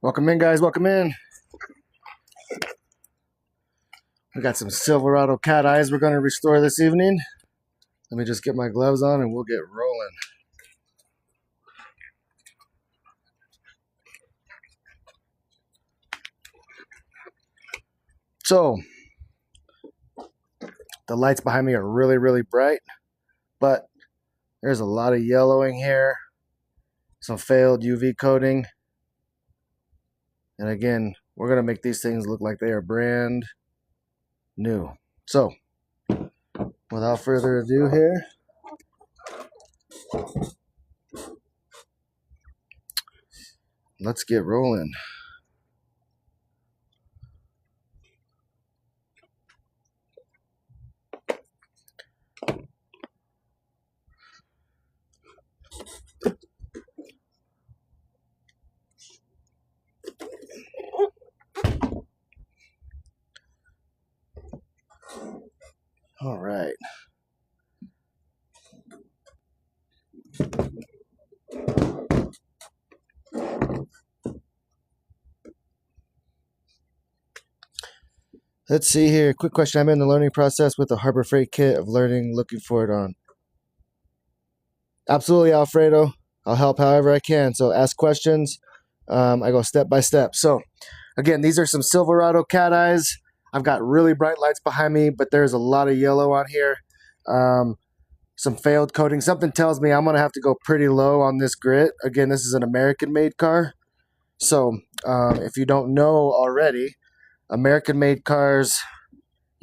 Welcome in, guys. Welcome in. We got some Silverado Cat Eyes we're going to restore this evening. Let me just get my gloves on and we'll get rolling. So, the lights behind me are really, really bright, but there's a lot of yellowing here, some failed UV coating. And again, we're going to make these things look like they are brand new. So, without further ado here, let's get rolling. All right. Let's see here. Quick question. I'm in the learning process with the Harbor Freight kit of learning, looking for it on. Absolutely, Alfredo. I'll help however I can. So ask questions. I go step by step. So again, these are some Silverado Cat Eyes. I've got really bright lights behind me, but there's a lot of yellow on here. Some failed coating. Something tells me I'm going to have to go pretty low on this grit. Again, this is an American-made car. So if you don't know already, American-made cars,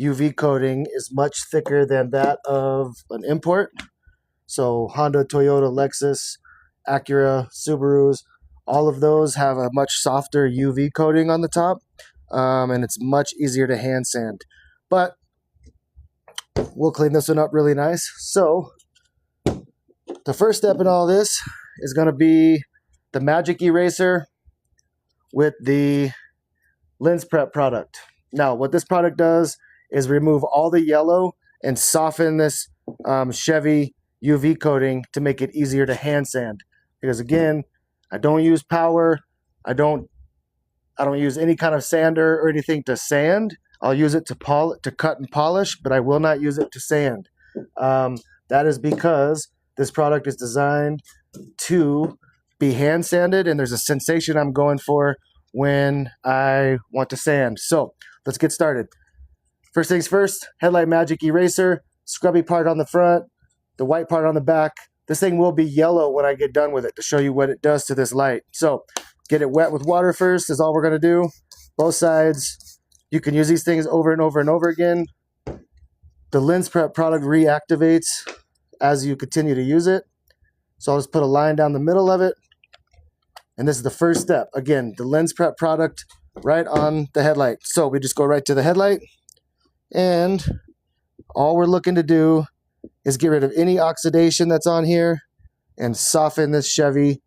UV coating is much thicker than that of an import. So Honda, Toyota, Lexus, Acura, Subarus, all of those have a much softer UV coating on the top, and it's much easier to hand sand. But we'll clean this one up really nice. So the first step in all this is going to be the Magic eraser with the lens prep product. Now, what this product does is remove all the yellow and soften this Chevy UV coating to make it easier to hand sand. Because again, I don't use power. I don't use any kind of sander or anything to sand. I'll use it to cut and polish, but I will not use it to sand. That is because this product is designed to be hand sanded, and there's a sensation I'm going for when I want to sand. So let's get started. First things first, Headlight Magic eraser, scrubby part on the front, the white part on the back. This thing will be yellow when I get done with it to show you what it does to this light. So get it wet with water first is all we're going to do. Both sides. You can use these things over and over and over again. The lens prep product reactivates as you continue to use it. So I'll just put a line down the middle of it. And this is the first step. Again, the lens prep product right on the headlight. So we just go right to the headlight. And all we're looking to do is get rid of any oxidation that's on here and soften this Chevy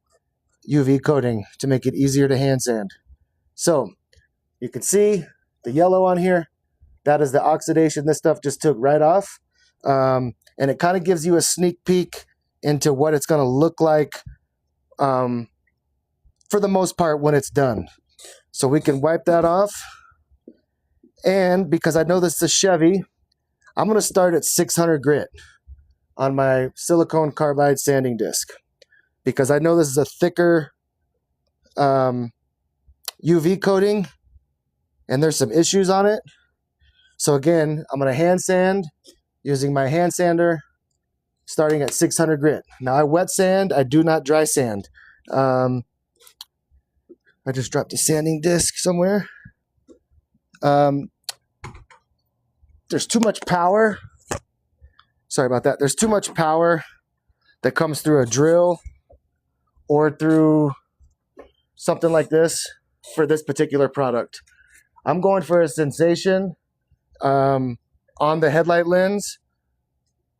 UV coating to make it easier to hand sand. So you can see the yellow on here. That is the oxidation this stuff just took right off. And it kind of gives you a sneak peek into what it's going to look like for the most part when it's done. So we can wipe that off. And because I know this is a Chevy, I'm going to start at 600 grit on my silicone carbide sanding disc. Because I know this is a thicker UV coating and there's some issues on it. So again, I'm going to hand sand using my hand sander starting at 600 grit. Now I wet sand, I do not dry sand. I just dropped a sanding disc somewhere. There's too much power. Sorry about that. There's too much power that comes through a drill or through something like this for this particular product. I'm going for a sensation on the headlight lens.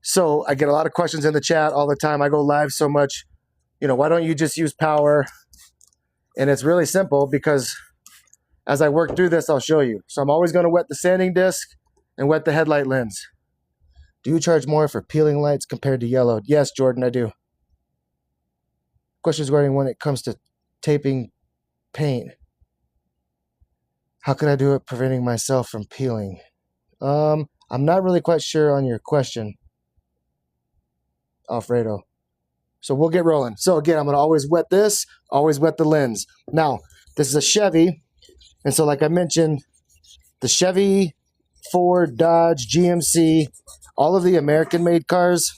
So I get a lot of questions in the chat all the time. I go live so much, why don't you just use power? And it's really simple because as I work through this, I'll show you. So I'm always going to wet the sanding disc and wet the headlight lens. Do you charge more for peeling lights compared to yellow? Yes, Jordan, I do. Questions regarding when it comes to taping paint. How could I do it preventing myself from peeling? I'm not really quite sure on your question, Alfredo. So we'll get rolling. So again, I'm going to always wet this, always wet the lens. Now, this is a Chevy. And so like I mentioned, the Chevy, Ford, Dodge, GMC, all of the American-made cars,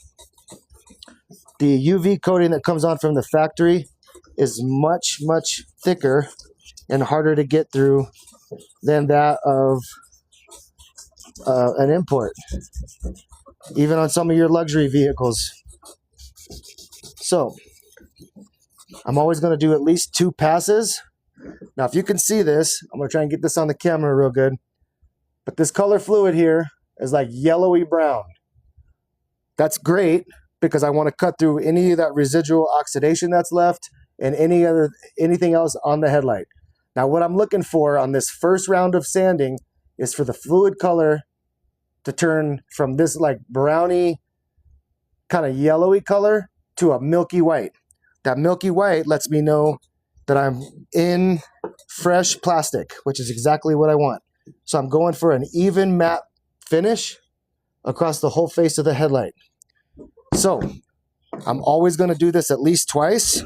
the UV coating that comes on from the factory is much, much thicker and harder to get through than that of an import, even on some of your luxury vehicles. So I'm always going to do at least 2 passes. Now, if you can see this, I'm going to try and get this on the camera real good. But this color fluid here is like yellowy brown. That's great because I want to cut through any of that residual oxidation that's left and anything else on the headlight. Now, what I'm looking for on this first round of sanding is for the fluid color to turn from this like browny kind of yellowy color to a milky white. That milky white lets me know that I'm in fresh plastic, which is exactly what I want. So I'm going for an even matte finish across the whole face of the headlight. So I'm always going to do this at least twice.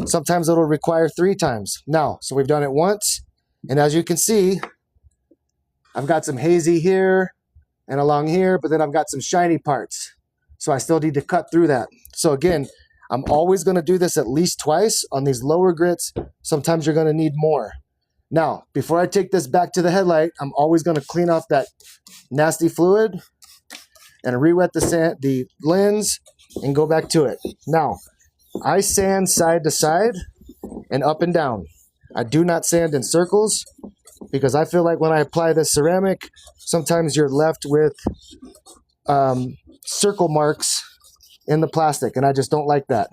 Sometimes it'll require 3 times. Now, so we've done it once, and as you can see, I've got some hazy here and along here, but then I've got some shiny parts. So I still need to cut through that. So again, I'm always going to do this at least twice on these lower grits. Sometimes you're going to need more. Now, before I take this back to the headlight, I'm always going to clean off that nasty fluid and re-wet the lens and go back to it. Now, I sand side to side and up and down. I do not sand in circles because I feel like when I apply this ceramic, sometimes you're left with circle marks in the plastic, and I just don't like that.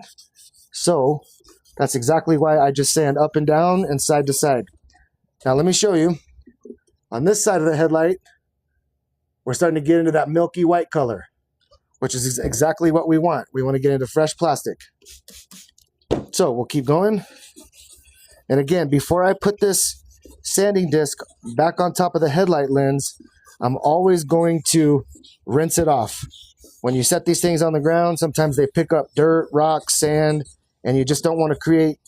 So that's exactly why I just sand up and down and side to side. Now let me show you. On this side of the headlight, we're starting to get into that milky white color, which is exactly what we want. We want to get into fresh plastic. So we'll keep going. And again, before I put this sanding disc back on top of the headlight lens, I'm always going to rinse it off. When you set these things on the ground, sometimes they pick up dirt, rocks, sand, and you just don't want to create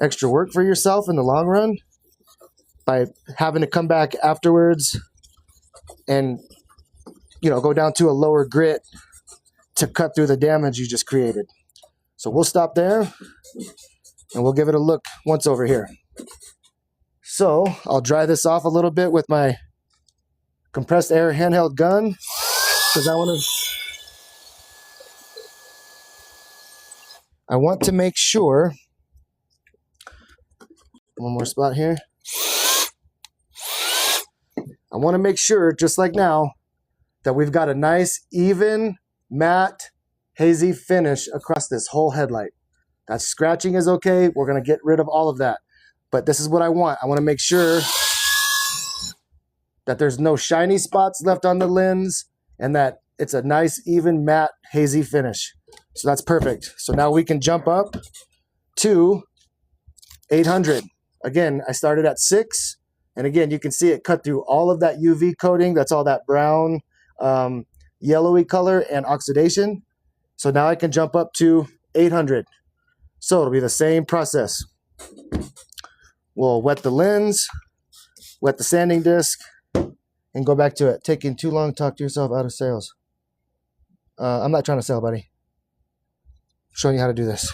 extra work for yourself in the long run by having to come back afterwards and, you know, go down to a lower grit to cut through the damage you just created. So we'll stop there and we'll give it a look once over here. So I'll dry this off a little bit with my compressed air handheld gun because I want to make sure, one more spot here. I want to make sure, just like now, that we've got a nice, even, matte, hazy finish across this whole headlight. That scratching is okay. We're going to get rid of all of that. But this is what I want. I want to make sure that there's no shiny spots left on the lens and that it's a nice, even, matte, hazy finish. So that's perfect. So now we can jump up to 800. Again, I started at 6. And again, you can see it cut through all of that UV coating. That's all that brown, yellowy color and oxidation. So now I can jump up to 800. So it'll be the same process. We'll wet the lens, wet the sanding disc, and go back to it. Taking too long, talk to yourself out of sales. I'm not trying to sell, buddy. Showing you how to do this.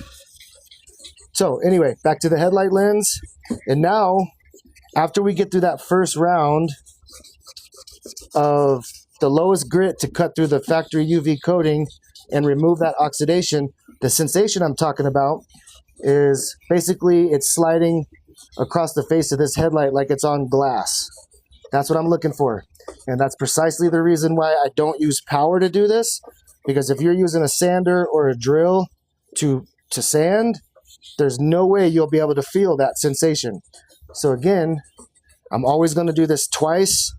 So anyway, back to the headlight lens. And now, after we get through that first round of the lowest grit to cut through the factory UV coating and remove that oxidation, the sensation I'm talking about is basically it's sliding across the face of this headlight like it's on glass. That's what I'm looking for. And that's precisely the reason why I don't use power to do this. Because if you're using a sander or a drill to sand, there's no way you'll be able to feel that sensation. So again, I'm always going to do this twice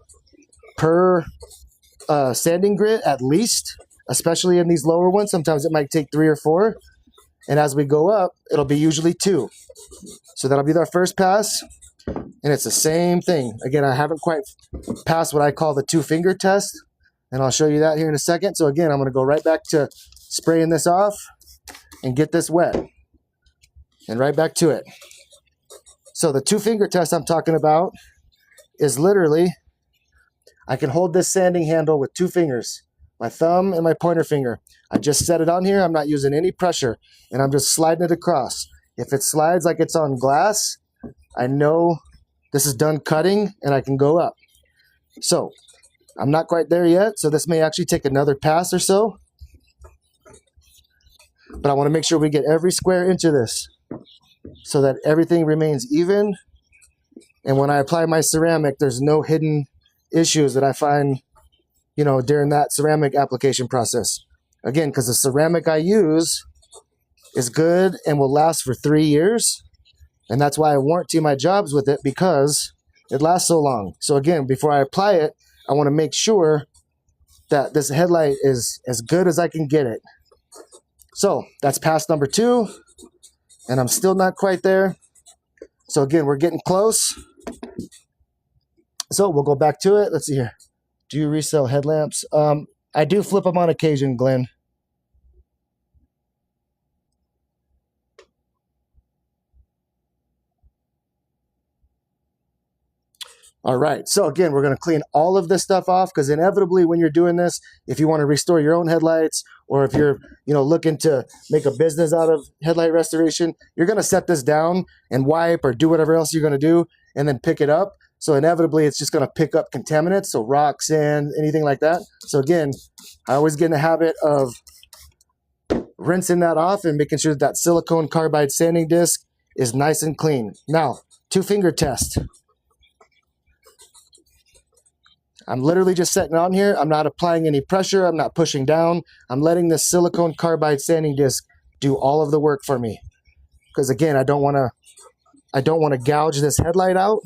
per sanding grit at least, especially in these lower ones. Sometimes it might take 3 or 4. And as we go up, it'll be usually 2. So that'll be our first pass. And it's the same thing. Again, I haven't quite passed what I call the 2-finger test, and I'll show you that here in a second. So again, I'm going to go right back to spraying this off and get this wet. And right back to it. So the 2-finger test I'm talking about is literally, I can hold this sanding handle with 2 fingers, my thumb and my pointer finger. I just set it on here. I'm not using any pressure, and I'm just sliding it across. If it slides like it's on glass, I know this is done cutting and I can go up. So I'm not quite there yet, so this may actually take another pass or so. But I want to make sure we get every square inch of this so that everything remains even. And when I apply my ceramic, there's no hidden issues that I find, during that ceramic application process. Again, because the ceramic I use is good and will last for 3 years. And that's why I warranty my jobs with it, because it lasts so long. So again, before I apply it, I want to make sure that this headlight is as good as I can get it. So that's pass number 2, and I'm still not quite there. So again, we're getting close. So we'll go back to it. Let's see here. Do you resell headlamps? I do flip them on occasion, Glenn. All right, so again, we're going to clean all of this stuff off, because inevitably when you're doing this, if you want to restore your own headlights, or if you're looking to make a business out of headlight restoration, you're going to set this down and wipe or do whatever else you're going to do and then pick it up. So inevitably it's just going to pick up contaminants, so rock, sand, anything like that. So again, I always get in the habit of rinsing that off and making sure that silicone carbide sanding disc is nice and clean. Now, 2-finger test. I'm literally just setting on here. I'm not applying any pressure. I'm not pushing down. I'm letting this silicone carbide sanding disc do all of the work for me. Because again, I don't want to gouge this headlight out,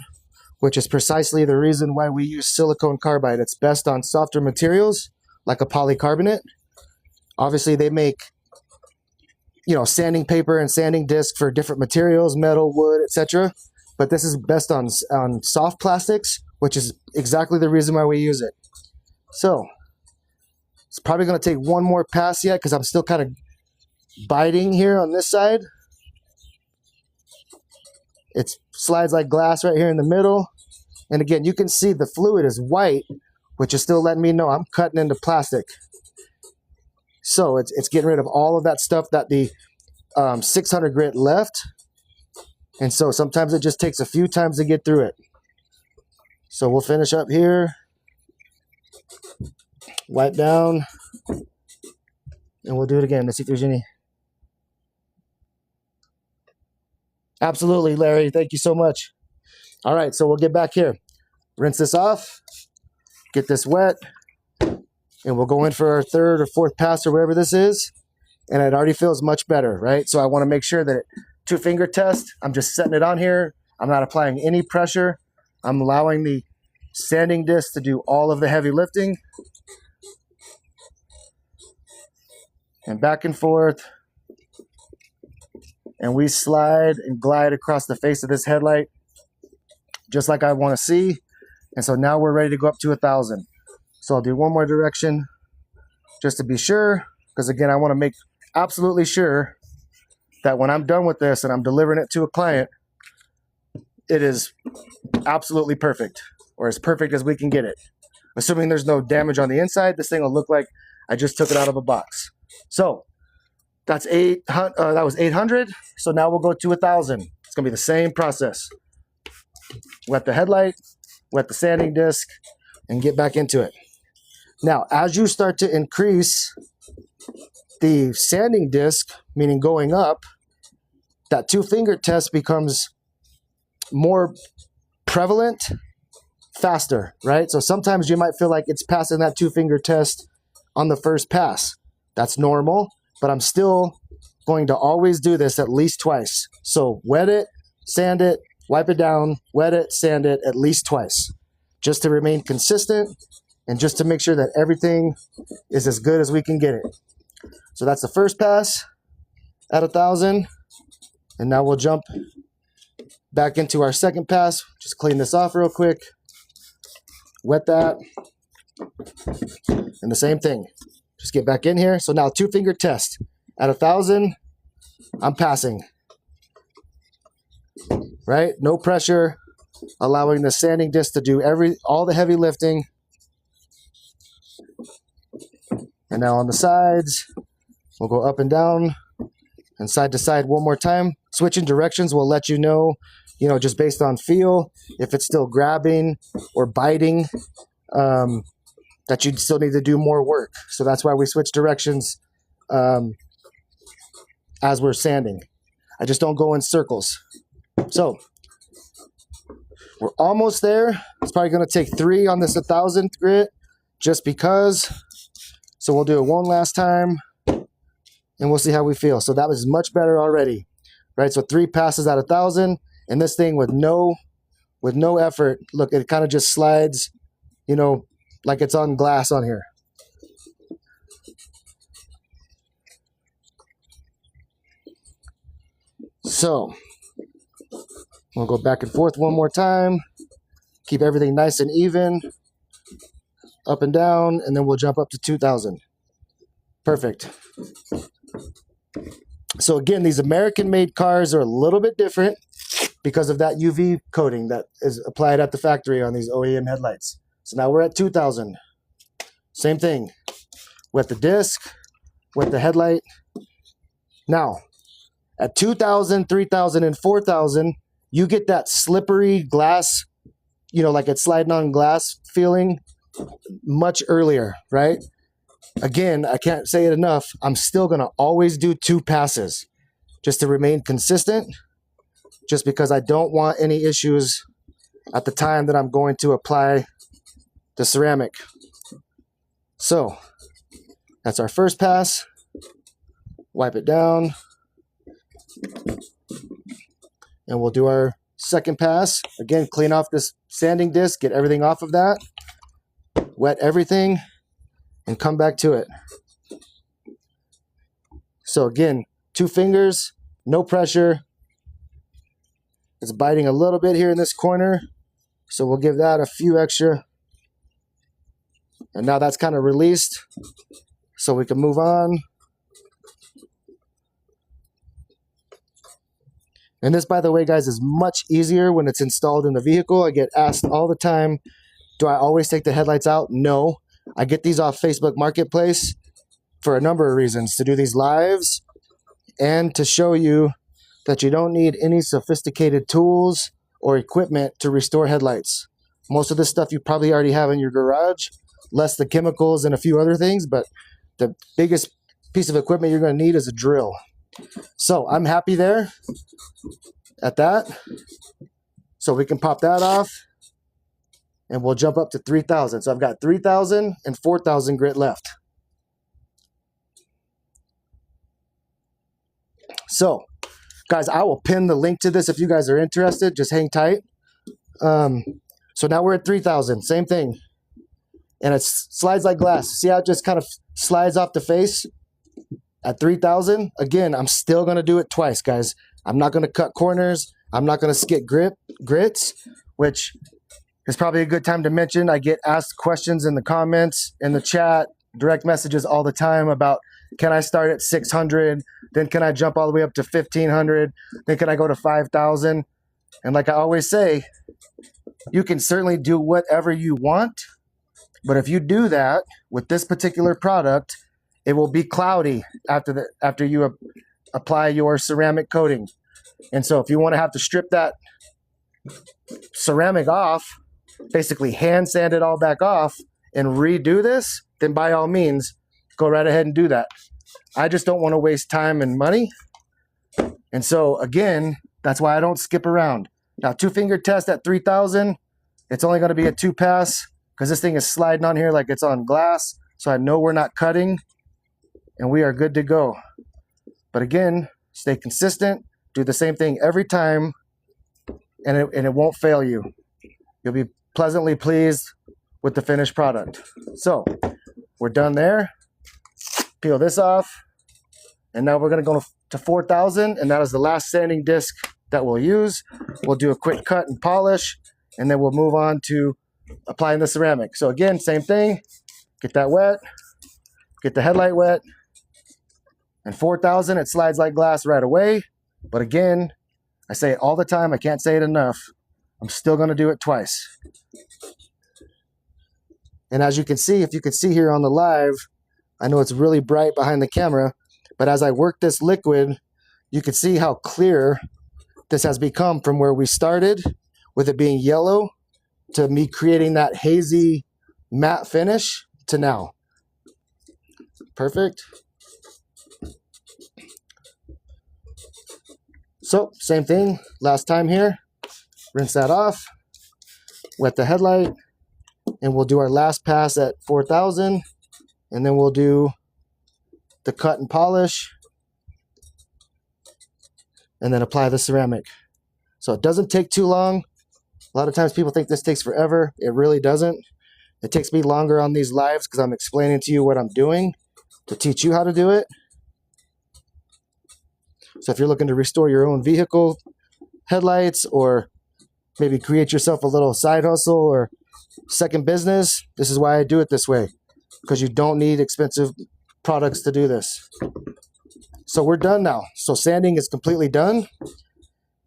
which is precisely the reason why we use silicone carbide. It's best on softer materials like a polycarbonate. Obviously, they make sanding paper and sanding disc for different materials, metal, wood, etc. But this is best on soft plastics, which is exactly the reason why we use it. So it's probably going to take one more pass yet, because I'm still kind of biting here on this side. It slides like glass right here in the middle. And again, you can see the fluid is white, which is still letting me know I'm cutting into plastic. So it's getting rid of all of that stuff that the 600 grit left. And so sometimes it just takes a few times to get through it. So we'll finish up here, wipe down, and we'll do it again. Let's see if there's any. Absolutely, Larry. Thank you so much. All right, so we'll get back here. Rinse this off, get this wet, and we'll go in for our 3rd or 4th pass or whatever this is. And it already feels much better, right? So I want to make sure that 2-finger test, I'm just setting it on here. I'm not applying any pressure. I'm allowing the sanding disc to do all of the heavy lifting. And back and forth. And we slide and glide across the face of this headlight just like I want to see. And so now we're ready to go up to 1,000. So I'll do one more direction just to be sure, because again, I want to make absolutely sure that when I'm done with this and I'm delivering it to a client, it is absolutely perfect, or as perfect as we can get it. Assuming there's no damage on the inside, this thing will look like I just took it out of a box. So that's 800. That was 800. So now we'll go to 1,000. It's gonna be the same process. Wet the headlight, wet the sanding disc, and get back into it. Now, as you start to increase the sanding disc, meaning going up, that 2-finger test becomes more prevalent faster, right? So sometimes you might feel like it's passing that 2-finger test on the first pass. That's normal, but I'm still going to always do this at least twice. So wet it, sand it, wipe it down, wet it, sand it at least twice, just to remain consistent and just to make sure that everything is as good as we can get it. So that's the first pass at 1,000. And now we'll jump back into our second pass. Just clean this off real quick. Wet that. And the same thing. Just get back in here. So now 2-finger test. At 1,000, I'm passing. Right? No pressure. Allowing the sanding disc to do all the heavy lifting. And now on the sides, we'll go up and down and side to side one more time. Switching directions will let you know, just based on feel, if it's still grabbing or biting, that you still need to do more work. So that's why we switch directions as we're sanding. I just don't go in circles. So we're almost there. It's probably going to take 3 on this 1,000th grit just because. So we'll do it one last time and we'll see how we feel. So that was much better already, right? So 3 passes at 1,000, and this thing with no effort. Look, it kind of just slides, like it's on glass on here. So we'll go back and forth one more time. Keep everything nice and even. Up and down, and then we'll jump up to 2,000. Perfect. So again, these American-made cars are a little bit different because of that UV coating that is applied at the factory on these OEM headlights. So now we're at 2,000. Same thing. Wet the disc, wet the headlight. Now, at 2,000, 3,000, and 4,000, you get that slippery glass, like it's sliding on glass feeling much earlier, right? Again, I can't say it enough. I'm still going to always do 2 passes just to remain consistent, just because I don't want any issues at the time that I'm going to apply the ceramic. So that's our first pass. Wipe it down. And we'll do our second pass. Again, clean off this sanding disc, get everything off of that. Wet everything and come back to it. So again, 2 fingers, no pressure. It's biting a little bit here in this corner, so we'll give that a few extra. And now that's kind of released, so we can move on. And this, by the way, guys, is much easier when it's installed in the vehicle. I get asked all the time, do I always take the headlights out? No. I get these off Facebook Marketplace for a number of reasons. To do these lives and to show you that you don't need any sophisticated tools or equipment to restore headlights. Most of this stuff you probably already have in your garage, less the chemicals and a few other things, but the biggest piece of equipment you're going to need is a drill. So I'm happy there at that. So we can pop that off. And we'll jump up to 3,000. So I've got 3,000 and 4,000 grit left. So, guys, I will pin the link to this if you guys are interested. Just hang tight. So now we're at 3,000. Same thing. And it slides like glass. See how it just kind of slides off the face? At 3,000, again, I'm still going to do it twice, guys. I'm not going to cut corners. I'm not going to skip grits, which... it's probably a good time to mention. I get asked questions in the comments, in the chat, direct messages all the time about, can I start at 600? Then can I jump all the way up to 1,500? Then can I go to 5,000? And like I always say, you can certainly do whatever you want. But if you do that with this particular product, it will be cloudy after you apply your ceramic coating. And so if you want to have to strip that ceramic off, basically hand sand it all back off and redo this, then by all means, go right ahead and do that. I just don't want to waste time and money. And so again, that's why I don't skip around. Now 2-finger test at 3,000, it's only going to be a 2 pass because this thing is sliding on here like it's on glass. So I know we're not cutting and we are good to go. But again, stay consistent, do the same thing every time, and it won't fail you. You'll be pleasantly pleased with the finished product. So we're done there. Peel this off. And now we're going to go to 4,000. And that is the last sanding disc that we'll use. We'll do a quick cut and polish, and then we'll move on to applying the ceramic. So again, same thing, get that wet, get the headlight wet, and 4,000, it slides like glass right away. But again, I say it all the time, I can't say it enough, I'm still gonna do it twice. And as you can see, if you can see here on the live, I know it's really bright behind the camera, but as I work this liquid, you can see how clear this has become from where we started with it being yellow to me creating that hazy matte finish to now. Perfect. So same thing, last time here, rinse that off, wet the headlight, and we'll do our last pass at 4,000, and then we'll do the cut and polish, and then apply the ceramic. So it doesn't take too long. A lot of times people think this takes forever. It really doesn't. It takes me longer on these lives because I'm explaining to you what I'm doing to teach you how to do it. So if you're looking to restore your own vehicle headlights, or maybe create yourself a little side hustle or second business, this is why I do it this way, because you don't need expensive products to do this. So we're done now. So sanding is completely done.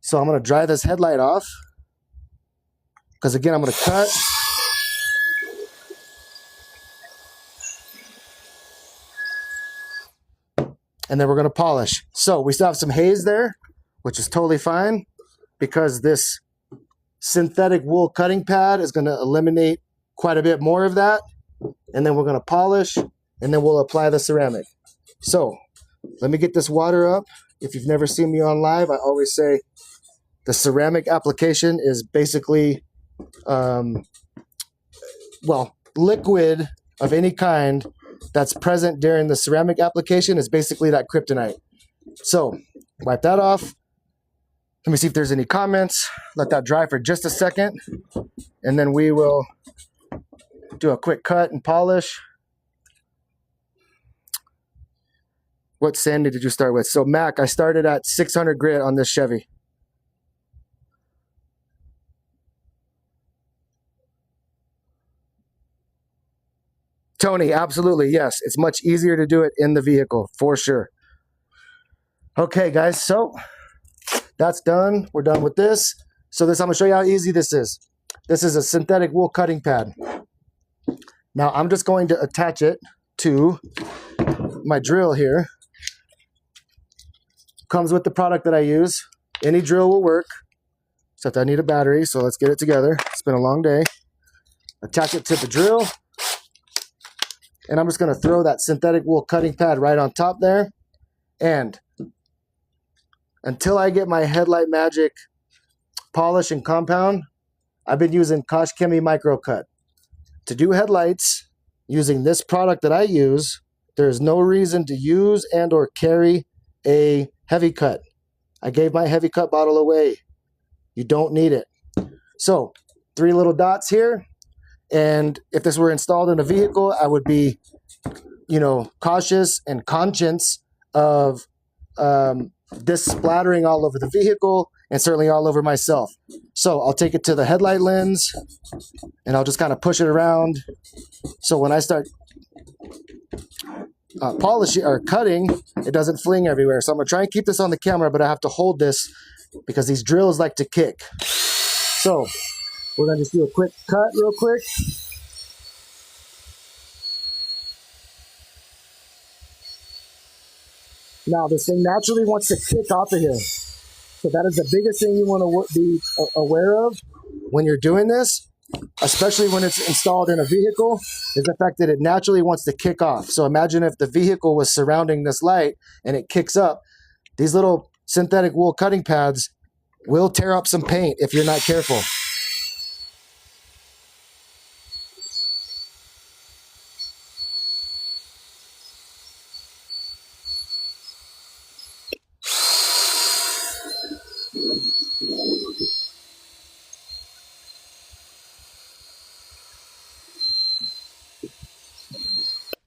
So I'm going to dry this headlight off, because again, I'm going to cut. And then we're going to polish. So we still have some haze there, which is totally fine, because this synthetic wool cutting pad is going to eliminate quite a bit more of that. And then we're going to polish, and then we'll apply the ceramic. So let me get this water up. If you've never seen me on live, I always say the ceramic application is basically, liquid of any kind that's present during the ceramic application is basically that kryptonite. So wipe that off. Let me see if there's any comments. Let that dry for just a second, and then we will do a quick cut and polish. What sanding did you start with? So Mac, I started at 600 grit on this Chevy. Tony, absolutely, yes. It's much easier to do it in the vehicle, for sure. Okay, guys, so that's done. We're done with this. So I'm gonna show you how easy this is. This is a synthetic wool cutting pad. Now I'm just going to attach it to my drill here. Comes with the product that I use. Any drill will work, except I need a battery, so let's get it together. It's been a long day. Attach it to the drill. And I'm just going to throw that synthetic wool cutting pad right on top there. And until I get my Headlight Magic polish and compound, I've been using Kosh Chemi Micro Cut. To do headlights using this product that I use, there's no reason to use and or carry a heavy cut. I gave my heavy cut bottle away. You don't need it. So 3 little dots here. And if this were installed in a vehicle, I would be, cautious and conscious of this splattering all over the vehicle and certainly all over myself. So I'll take it to the headlight lens and I'll just kind of push it around. So when I start polishing or cutting, it doesn't fling everywhere. So I'm gonna try and keep this on the camera, but I have to hold this because these drills like to kick. So we're gonna just do a quick cut real quick. Now this thing naturally wants to kick off of here. So that is the biggest thing you want to be aware of when you're doing this, especially when it's installed in a vehicle, is the fact that it naturally wants to kick off. So imagine if the vehicle was surrounding this light and it kicks up. These little synthetic wool cutting pads will tear up some paint if you're not careful.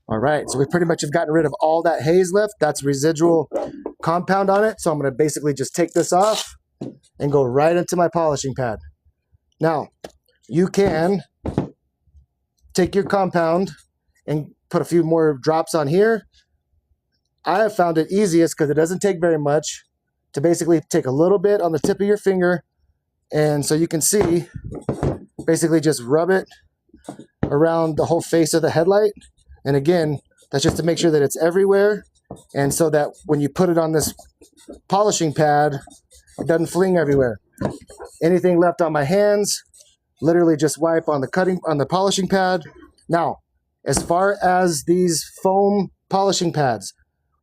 All right, so we pretty much have gotten rid of all that haze left. That's residual compound on it. So I'm going to basically just take this off and go right into my polishing pad. Now, you can take your compound and put a few more drops on here. I have found it easiest, because it doesn't take very much, to basically take a little bit on the tip of your finger, and so you can see, basically just rub it around the whole face of the headlight. And again, that's just to make sure that it's everywhere, and so that when you put it on this polishing pad, it doesn't fling everywhere. Anything left on my hands, literally just wipe on the polishing pad. Now, as far as these foam polishing pads,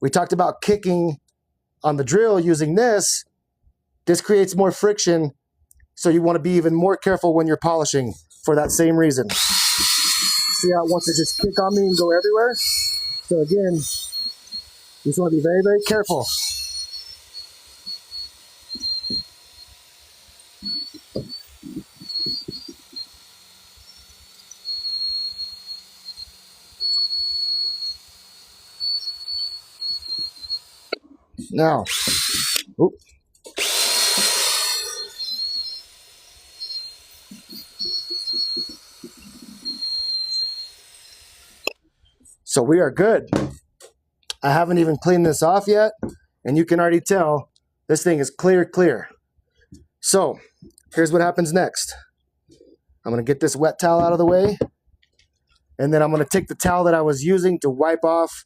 we talked about kicking on the drill using this. This creates more friction, so you want to be even more careful when you're polishing for that same reason. See how it wants to just kick on me and go everywhere? So again, you just want to be very, very careful. Now, oop. So we are good. I haven't even cleaned this off yet, and you can already tell this thing is clear, clear. So here's what happens next. I'm going to get this wet towel out of the way, and then I'm going to take the towel that I was using to wipe off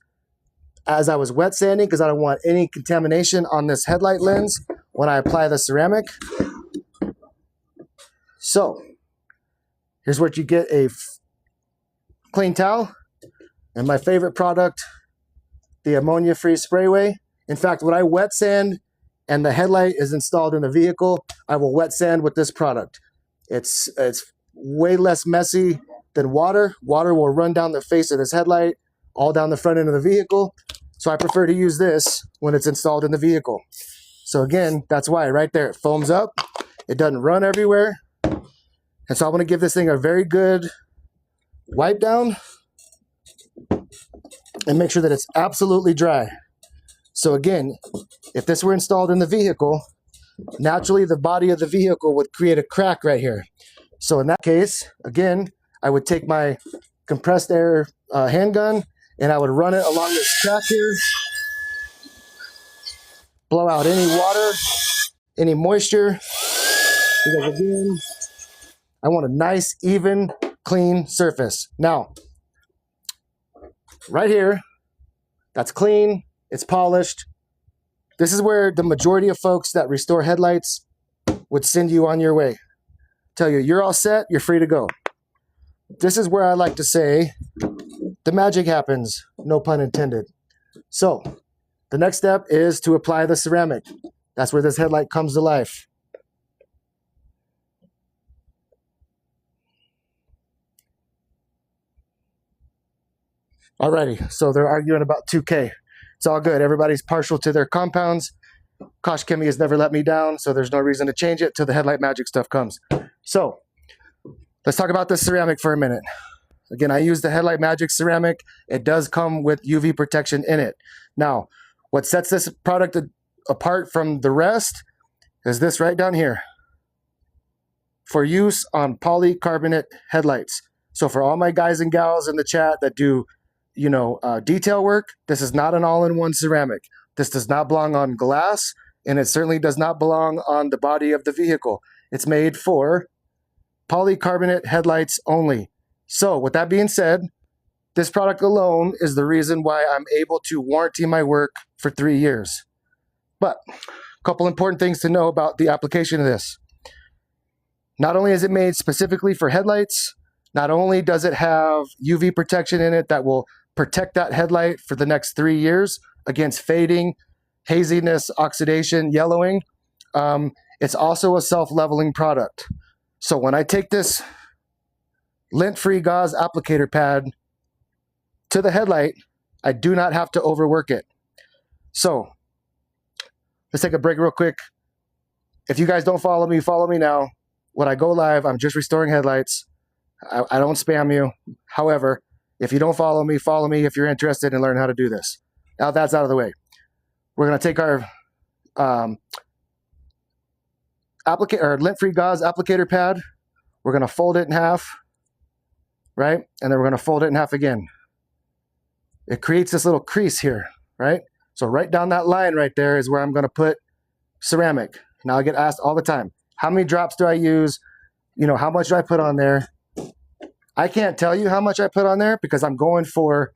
as I was wet sanding, because I don't want any contamination on this headlight lens when I apply the ceramic. So here's what you get: a clean towel, and my favorite product, the ammonia-free sprayway. In fact, when I wet sand and the headlight is installed in the vehicle, I will wet sand with this product. It's way less messy than water. Water will run down the face of this headlight, all down the front end of the vehicle. So I prefer to use this when it's installed in the vehicle. So again, that's why right there, it foams up. It doesn't run everywhere. And so I want to give this thing a very good wipe down and make sure that it's absolutely dry. So again, if this were installed in the vehicle, naturally the body of the vehicle would create a crack right here. So in that case, again, I would take my compressed air handgun, and I would run it along this track here, blow out any water, any moisture, because again, I want a nice, even, clean surface. Now, right here, that's clean, it's polished. This is where the majority of folks that restore headlights would send you on your way. Tell you, you're all set, you're free to go. This is where I like to say, the magic happens, no pun intended. So, the next step is to apply the ceramic. That's where this headlight comes to life. Alrighty, so they're arguing about 2K. It's all good. Everybody's partial to their compounds. Kosh Chemie has never let me down, so there's no reason to change it till the Headlight Magic stuff comes. So, let's talk about the ceramic for a minute. Again, I use the Headlight Magic ceramic. It does come with UV protection in it. Now, what sets this product apart from the rest is this right down here. For use on polycarbonate headlights. So for all my guys and gals in the chat that do, detail work, this is not an all-in-one ceramic. This does not belong on glass, and it certainly does not belong on the body of the vehicle. It's made for polycarbonate headlights only. So with that being said, this product alone is the reason why I'm able to warranty my work for 3 years. But a couple important things to know about the application of this. Not only is it made specifically for headlights, not only does it have UV protection in it that will protect that headlight for the next 3 years against fading, haziness, oxidation, yellowing, it's also a self-leveling product. So when I take this lint-free gauze applicator pad to the headlight, I do not have to overwork it. So let's take a break real quick. If you guys don't follow me now. When I go live, I'm just restoring headlights. I don't spam you. However, if you don't follow me if you're interested in learning how to do this. Now that's out of the way. We're going to take our lint-free gauze applicator pad. We're going to fold it in half, right? And then we're going to fold it in half again. It creates this little crease here, right? So right down that line right there is where I'm going to put ceramic. Now I get asked all the time, how many drops do I use? You know, how much do I put on there? I can't tell you how much I put on there because I'm going for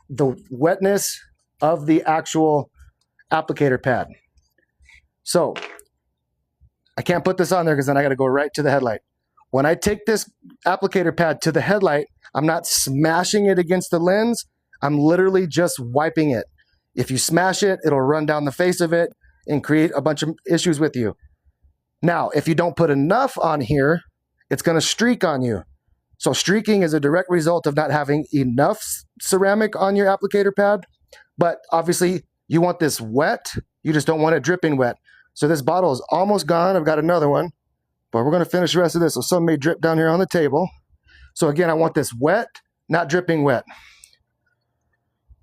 the wetness of the actual applicator pad. So I can't put this on there because then I got to go right to the headlight. When I take this applicator pad to the headlight, I'm not smashing it against the lens. I'm literally just wiping it. If you smash it, it'll run down the face of it and create a bunch of issues with you. Now, if you don't put enough on here, it's going to streak on you. So streaking is a direct result of not having enough ceramic on your applicator pad. But obviously, you want this wet. You just don't want it dripping wet. So this bottle is almost gone. I've got another one. But we're going to finish the rest of this. So some may drip down here on the table. So again, I want this wet, not dripping wet.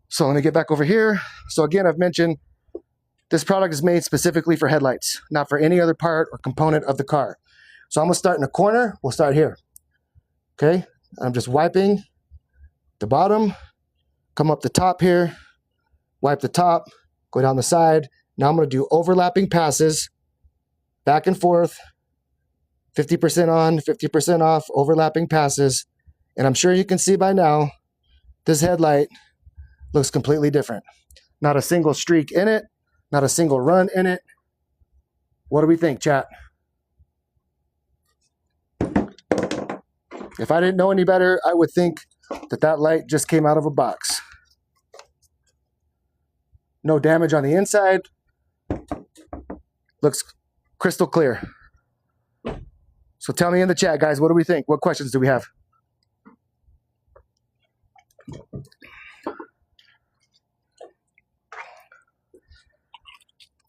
So let me get back over here. So again, I've mentioned this product is made specifically for headlights, not for any other part or component of the car. So I'm going to start in the corner. We'll start here. Okay, I'm just wiping the bottom, come up the top here, wipe the top, go down the side. Now I'm going to do overlapping passes, back and forth, 50% on, 50% off, overlapping passes. And I'm sure you can see by now, this headlight looks completely different. Not a single streak in it, not a single run in it. What do we think, chat? If I didn't know any better, I would think that that light just came out of a box. No damage on the inside. Looks crystal clear. So tell me in the chat, guys, what do we think? What questions do we have?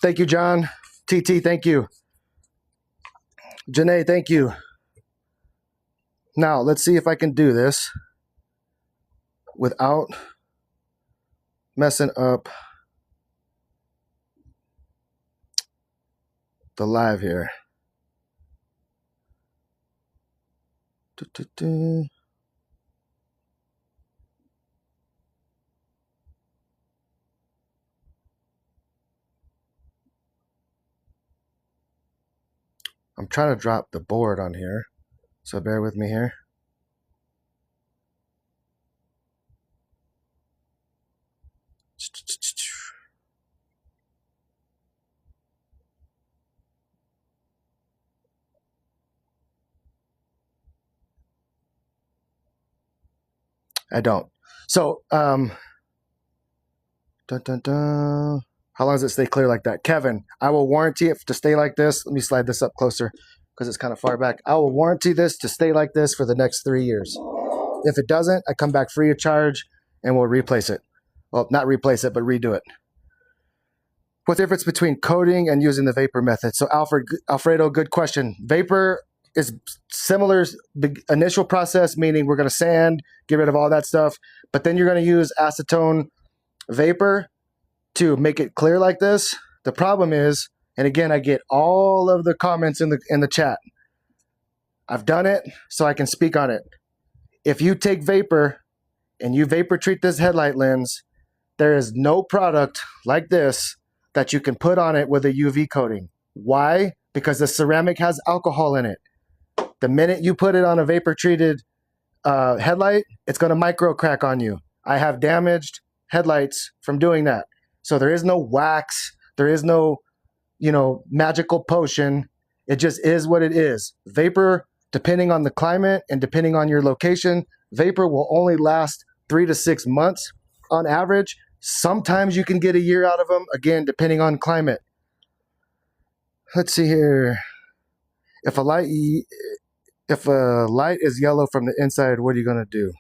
Thank you, John. TT, thank you. Janae, thank you. Now, let's see if I can do this without messing up the live here. I'm trying to drop the board on here. So bear with me here. I don't. So, dun, dun, dun. How long does it stay clear like that? Kevin, I will warranty it to stay like this. Let me slide this up closer because it's kind of far back. I will warranty this to stay like this for the next 3 years. If it doesn't, I come back free of charge and we'll replace it. Well, not replace it, but redo it. What's the difference between coating and using the vapor method? So Alfredo, good question. Vapor is similar, the initial process, meaning we're going to sand, get rid of all that stuff, but then you're going to use acetone vapor to make it clear like this. The problem is, and again, I get all of the comments in the chat. I've done it, so I can speak on it. If you take vapor and you vapor treat this headlight lens, there is no product like this that you can put on it with a UV coating. Why? Because the ceramic has alcohol in it. The minute you put it on a vapor treated headlight, it's going to micro crack on you. I have damaged headlights from doing that. So there is no wax. There is no, magical potion. It just is what it is. Vapor, depending on the climate and depending on your location, vapor will only last 3 to 6 months on average. Sometimes you can get a year out of them, again, depending on climate. Let's see here. If a light is yellow from the inside, what are you going to do?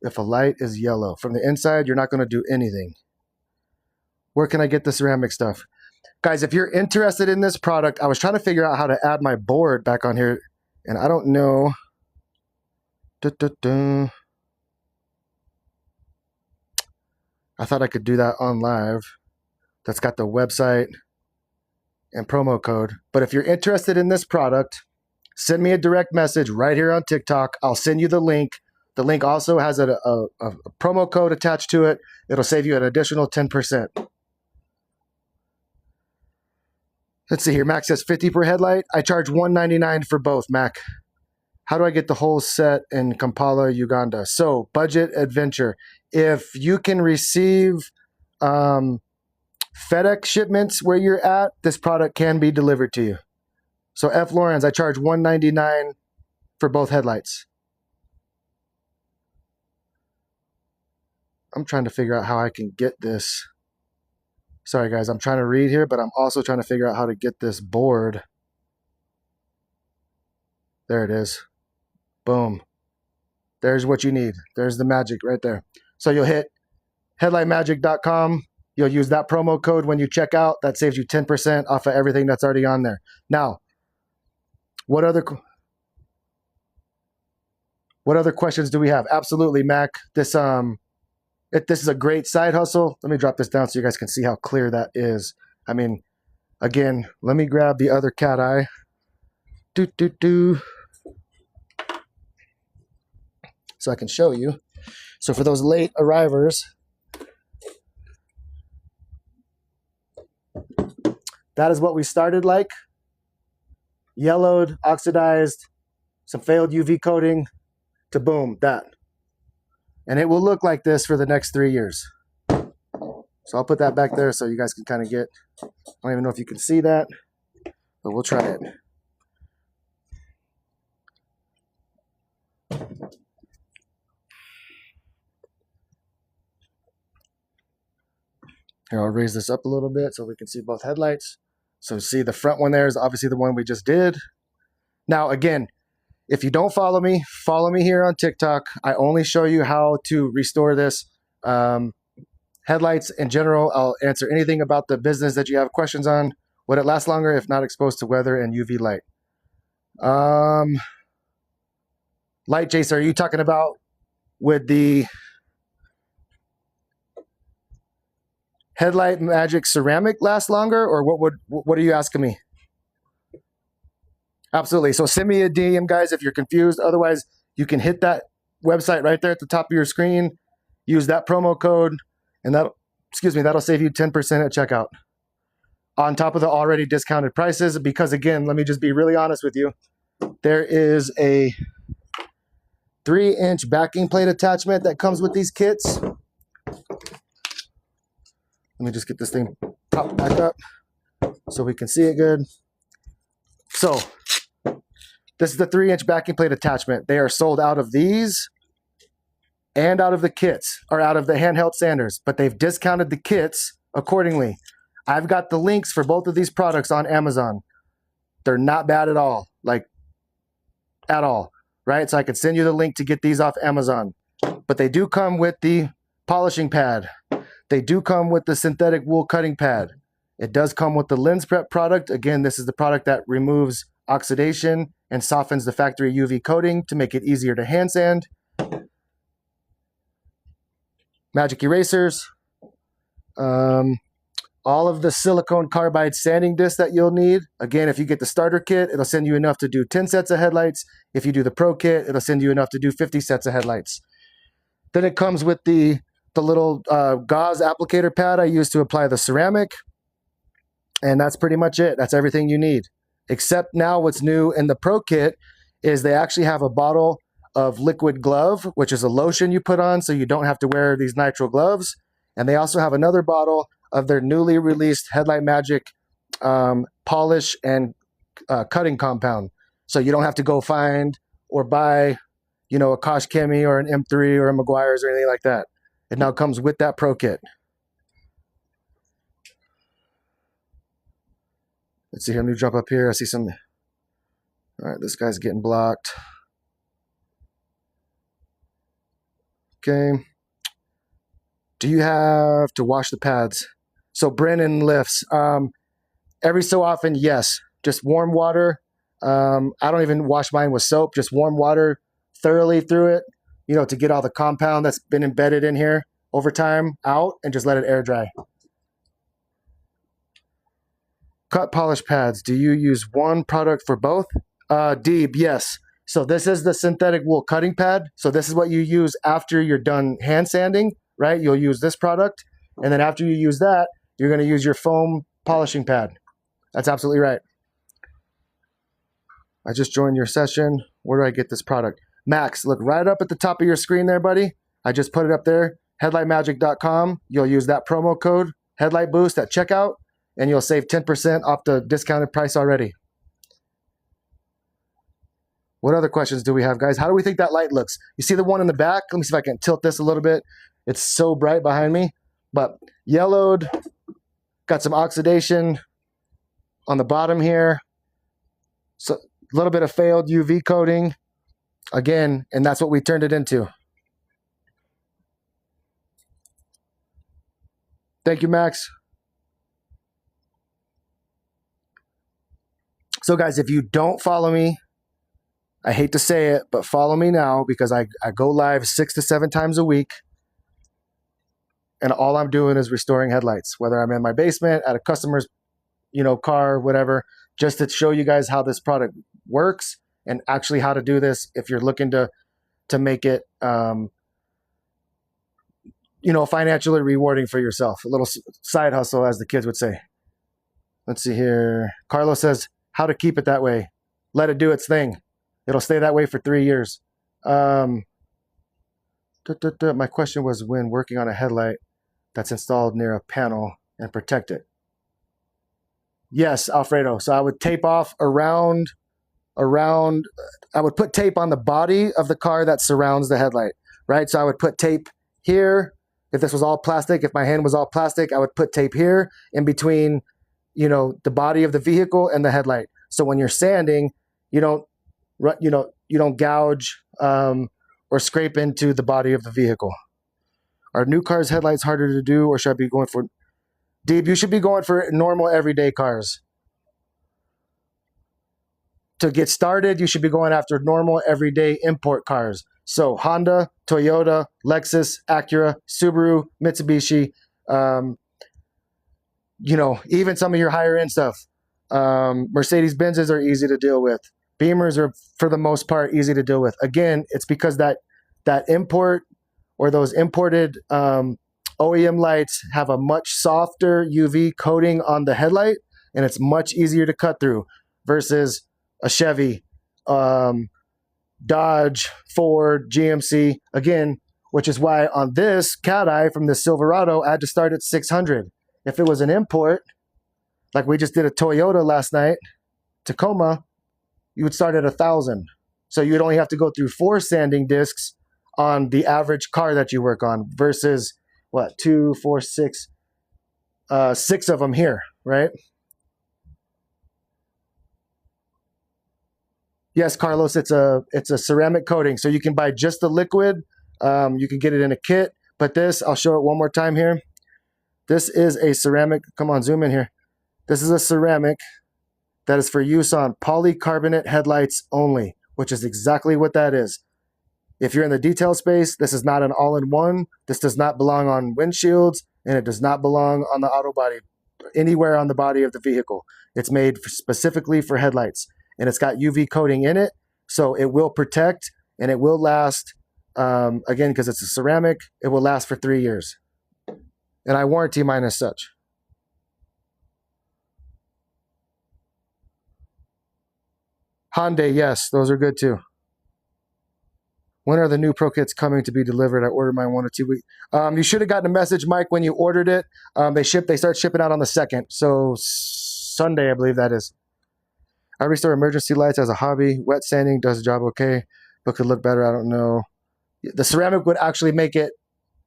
If a light is yellow from the inside, you're not going to do anything. Where can I get the ceramic stuff? Guys, if you're interested in this product, I was trying to figure out how to add my board back on here, and I don't know. I thought I could do that on live. That's got the website and promo code. But if you're interested in this product, send me a direct message right here on TikTok. I'll send you the link. The link also has a promo code attached to it. It'll save you an additional 10%. Let's see here. Mac says 50 per headlight. I charge $199 for both, Mac. How do I get the whole set in Kampala, Uganda? So, budget adventure. If you can receive FedEx shipments where you're at, this product can be delivered to you. So, F. Lawrence, I charge $199 for both headlights. I'm trying to figure out how I can get this. Sorry, guys, I'm trying to read here, but I'm also trying to figure out how to get this board. There it is. Boom. There's what you need. There's the magic right there. So you'll hit headlightmagic.com. You'll use that promo code when you check out. That saves you 10% off of everything that's already on there. Now, what other questions do we have? Absolutely, Mac. This is a great side hustle. Let me drop this down so you guys can see how clear that is. I mean, again, let me grab the other cat eye. So I can show you. So for those late arrivers, that is what we started like. Yellowed, oxidized, some failed UV coating, to boom, that. And it will look like this for the next 3 years. So I'll put that back there so you guys can kind of get, I don't even know if you can see that, but we'll try it. Here, I'll raise this up a little bit so we can see both headlights. So see, the front one there is obviously the one we just did. Now, again, if you don't follow me here on TikTok. I only show you how to restore this. Headlights in general, I'll answer anything about the business that you have questions on. Would it last longer if not exposed to weather and UV light? Light chaser, are you talking about with the Headlight Magic ceramic last longer, or what are you asking me? Absolutely. So send me a DM, guys, if you're confused. Otherwise, you can hit that website right there at the top of your screen. Use that promo code, and that'll save you 10% at checkout on top of the already discounted prices. Because again, let me just be really honest with you. There is a 3-inch backing plate attachment that comes with these kits. Let me just get this thing propped back up so we can see it good. So this is the 3-inch backing plate attachment. They are sold out of these and out of the kits, or out of the handheld sanders, but they've discounted the kits accordingly. I've got the links for both of these products on Amazon. They're not bad at all, like at all, right? So I could send you the link to get these off Amazon. But they do come with the polishing pad. They do come with the synthetic wool cutting pad. It does come with the lens prep product. Again, this is the product that removes oxidation and softens the factory UV coating to make it easier to hand sand. Magic erasers. All of the silicone carbide sanding discs that you'll need. Again, if you get the starter kit, it'll send you enough to do 10 sets of headlights. If you do the pro kit, it'll send you enough to do 50 sets of headlights. Then it comes with the little gauze applicator pad I use to apply the ceramic. And that's pretty much it. That's everything you need. Except now what's new in the pro kit is they actually have a bottle of liquid glove, which is a lotion you put on so you don't have to wear these nitrile gloves. And they also have another bottle of their newly released Headlight Magic polish and cutting compound. So you don't have to go find or buy, you know, a Kosh Chemi or an M3 or a Meguiar's or anything like that. It now comes with that pro kit. Let's see here. Let me jump up here. I see some. All right, this guy's getting blocked. Okay. Do you have to wash the pads? So Brennan lifts. Every so often, yes. Just warm water. I don't even wash mine with soap. Just warm water thoroughly through it, you know, to get all the compound that's been embedded in here over time out, and just let it air dry. cut polish pads, do you use one product for both? Deeb, yes. So this is the synthetic wool cutting pad. So this is what you use after you're done hand sanding, right? You'll use this product. And then after you use that, you're going to use your foam polishing pad. That's absolutely right. I just joined your session. Where do I get this product? Max, look right up at the top of your screen there, buddy. I just put it up there. Headlightmagic.com. You'll use that promo code, Headlight Boost, at checkout, and you'll save 10% off the discounted price already. What other questions do we have, guys? How do we think that light looks? You see the one in the back? Let me see if I can tilt this a little bit. It's so bright behind me, but yellowed, got some oxidation on the bottom here. So a little bit of failed UV coating again, and that's what we turned it into. Thank you, Max. So guys, if you don't follow me, I hate to say it, but follow me now, because I go live 6 to 7 times a week, and all I'm doing is restoring headlights, whether I'm in my basement, at a customer's, car, whatever, just to show you guys how this product works and actually how to do this if you're looking to make it, financially rewarding for yourself. A little side hustle, as the kids would say. Let's see here. Carlos says, how to keep it that way. Let it do its thing. It'll stay that way for 3 years. My question was, when working on a headlight that's installed near a panel and protect it. Yes, Alfredo. So I would tape off around, I would put tape on the body of the car that surrounds the headlight, right? So I would put tape here. If this was all plastic, if my hand was all plastic, I would put tape here in between, the body of the vehicle and the headlight. So when you're sanding, you don't gouge or scrape into the body of the vehicle. Are new cars' headlights harder to do, or should I be going for... Deeb, you should be going for normal everyday cars. To get started, you should be going after normal everyday import cars. So Honda, Toyota, Lexus, Acura, Subaru, Mitsubishi, even some of your higher end stuff. Mercedes-Benzes are easy to deal with. Beamers are, for the most part, easy to deal with. Again, it's because that import or those imported OEM lights have a much softer UV coating on the headlight, and it's much easier to cut through versus a Chevy, Dodge, Ford, GMC. Again, which is why on this Cat Eye from the Silverado, I had to start at 600. If it was an import, like we just did a Toyota last night, Tacoma, you would start at 1,000. So you'd only have to go through 4 sanding discs on the average car that you work on versus what, 2, 4, 6, 6 of them here, right? Yes, Carlos, it's a ceramic coating. So you can buy just the liquid. You can get it in a kit, but this, I'll show it one more time here. This is a ceramic. Come on, zoom in here. This is a ceramic that is for use on polycarbonate headlights only, which is exactly what that is. If you're in the detail space, this is not an all-in-one. This does not belong on windshields, and it does not belong on the auto body, anywhere on the body of the vehicle. It's made specifically for headlights, and it's got UV coating in it, so it will protect, and it will last, again, because it's a ceramic, it will last for 3 years. And I warranty mine as such. Hyundai, yes, those are good too. When are the new Pro Kits coming to be delivered? I ordered mine 1 or 2 weeks. You should have gotten a message, Mike, when you ordered it. They start shipping out on the 2nd. So Sunday, I believe that is. I restore emergency lights as a hobby. Wet sanding does the job okay, but could look better. I don't know. The ceramic would actually make it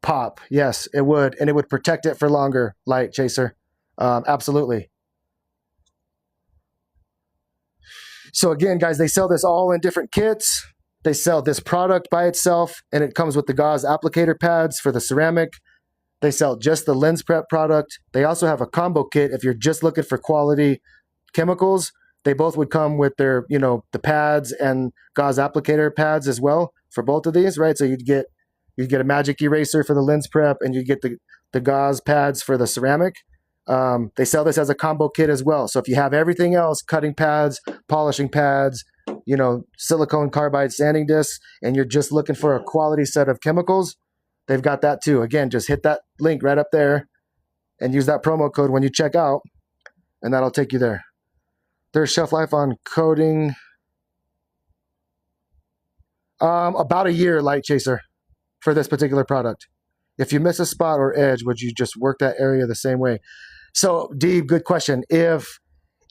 pop. Yes, it would. And it would protect it for longer, Light Chaser. Absolutely. So again, guys, they sell this all in different kits. They sell this product by itself, and it comes with the gauze applicator pads for the ceramic. They sell just the lens prep product. They also have a combo kit if you're just looking for quality chemicals. They both would come with their, the pads and gauze applicator pads as well for both of these, right? So you'd get a magic eraser for the lens prep, and you get the gauze pads for the ceramic. They sell this as a combo kit as well. So if you have everything else, cutting pads, polishing pads, silicone carbide sanding discs, and you're just looking for a quality set of chemicals, they've got that too. Again, just hit that link right up there and use that promo code when you check out, and that'll take you there. There's shelf life on coating. About a year, Light Chaser, for this particular product. If you miss a spot or edge, would you just work that area the same way? So, Dee, good question. If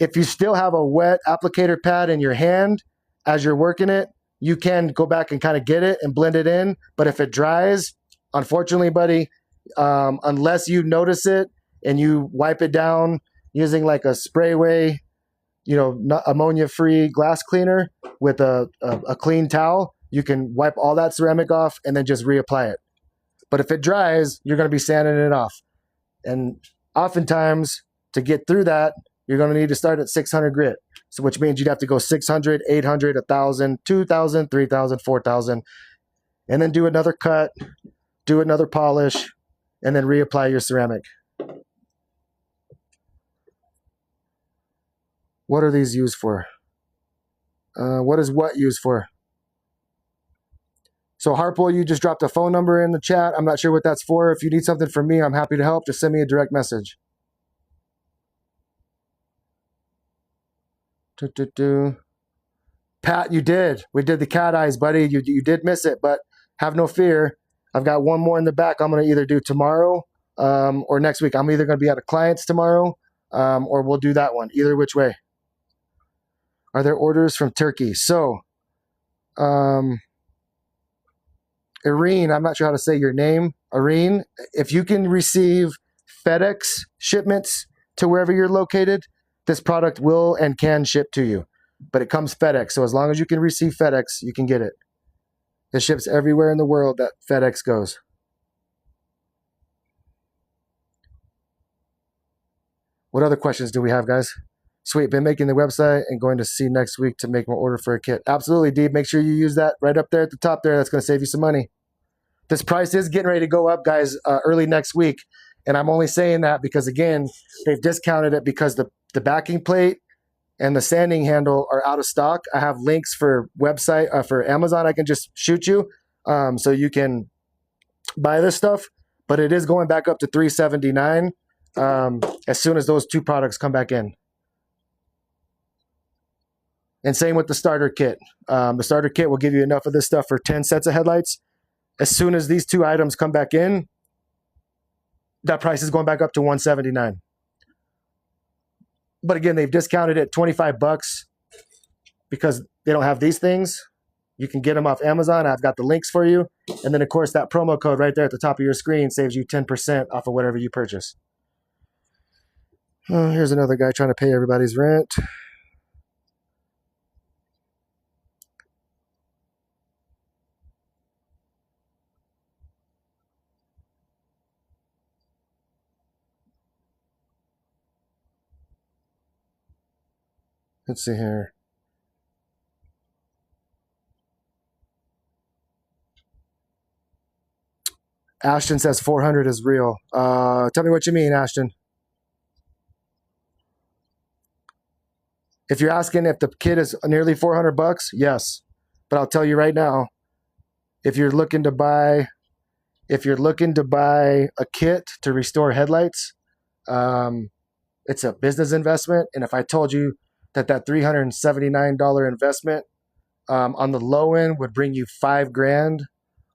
you still have a wet applicator pad in your hand as you're working it, you can go back and kind of get it and blend it in. But if it dries, unfortunately, buddy, unless you notice it and you wipe it down using like a sprayway, ammonia-free glass cleaner with a clean towel, you can wipe all that ceramic off and then just reapply it. But if it dries, you're going to be sanding it off. And oftentimes, to get through that, you're going to need to start at 600 grit. So which means you'd have to go 600, 800, 1,000, 2,000, 3,000, 4,000, and then do another cut, do another polish, and then reapply your ceramic. What are these used for? What is what used for? So Harpo, you just dropped a phone number in the chat. I'm not sure what that's for. If you need something from me, I'm happy to help. Just send me a direct message. Pat, you did. We did the cat eyes, buddy. You did miss it, but have no fear. I've got one more in the back I'm going to either do tomorrow or next week. I'm either going to be at a client's tomorrow or we'll do that one. Either which way. Are there orders from Turkey? So, Irene, I'm not sure how to say your name. Irene, if you can receive FedEx shipments to wherever you're located, this product will and can ship to you. But it comes FedEx. So as long as you can receive FedEx, you can get it. It ships everywhere in the world that FedEx goes. What other questions do we have, guys? Sweet. Been making the website and going to see next week to make my order for a kit. Absolutely, Dee. Make sure you use that right up there at the top there. That's going to save you some money. This price is getting ready to go up, guys, early next week. And I'm only saying that because, again, they've discounted it because the backing plate and the sanding handle are out of stock. I have links for website for Amazon I can just shoot you so you can buy this stuff. But it is going back up to $379 as soon as those two products come back in. And same with the starter kit. The starter kit will give you enough of this stuff for 10 sets of headlights. As soon as these two items come back in, that price is going back up to $179. But again, they've discounted it $25 because they don't have these things. You can get them off Amazon. I've got the links for you. And then, of course, that promo code right there at the top of your screen saves you 10% off of whatever you purchase. Here's another guy trying to pay everybody's rent. Let's see here. Ashton says 400 is real. Tell me what you mean, Ashton. If you're asking if the kit is nearly $400, yes. But I'll tell you right now, if you're looking to buy a kit to restore headlights, it's a business investment. And if I told you that $379 investment on the low end would bring you $5,000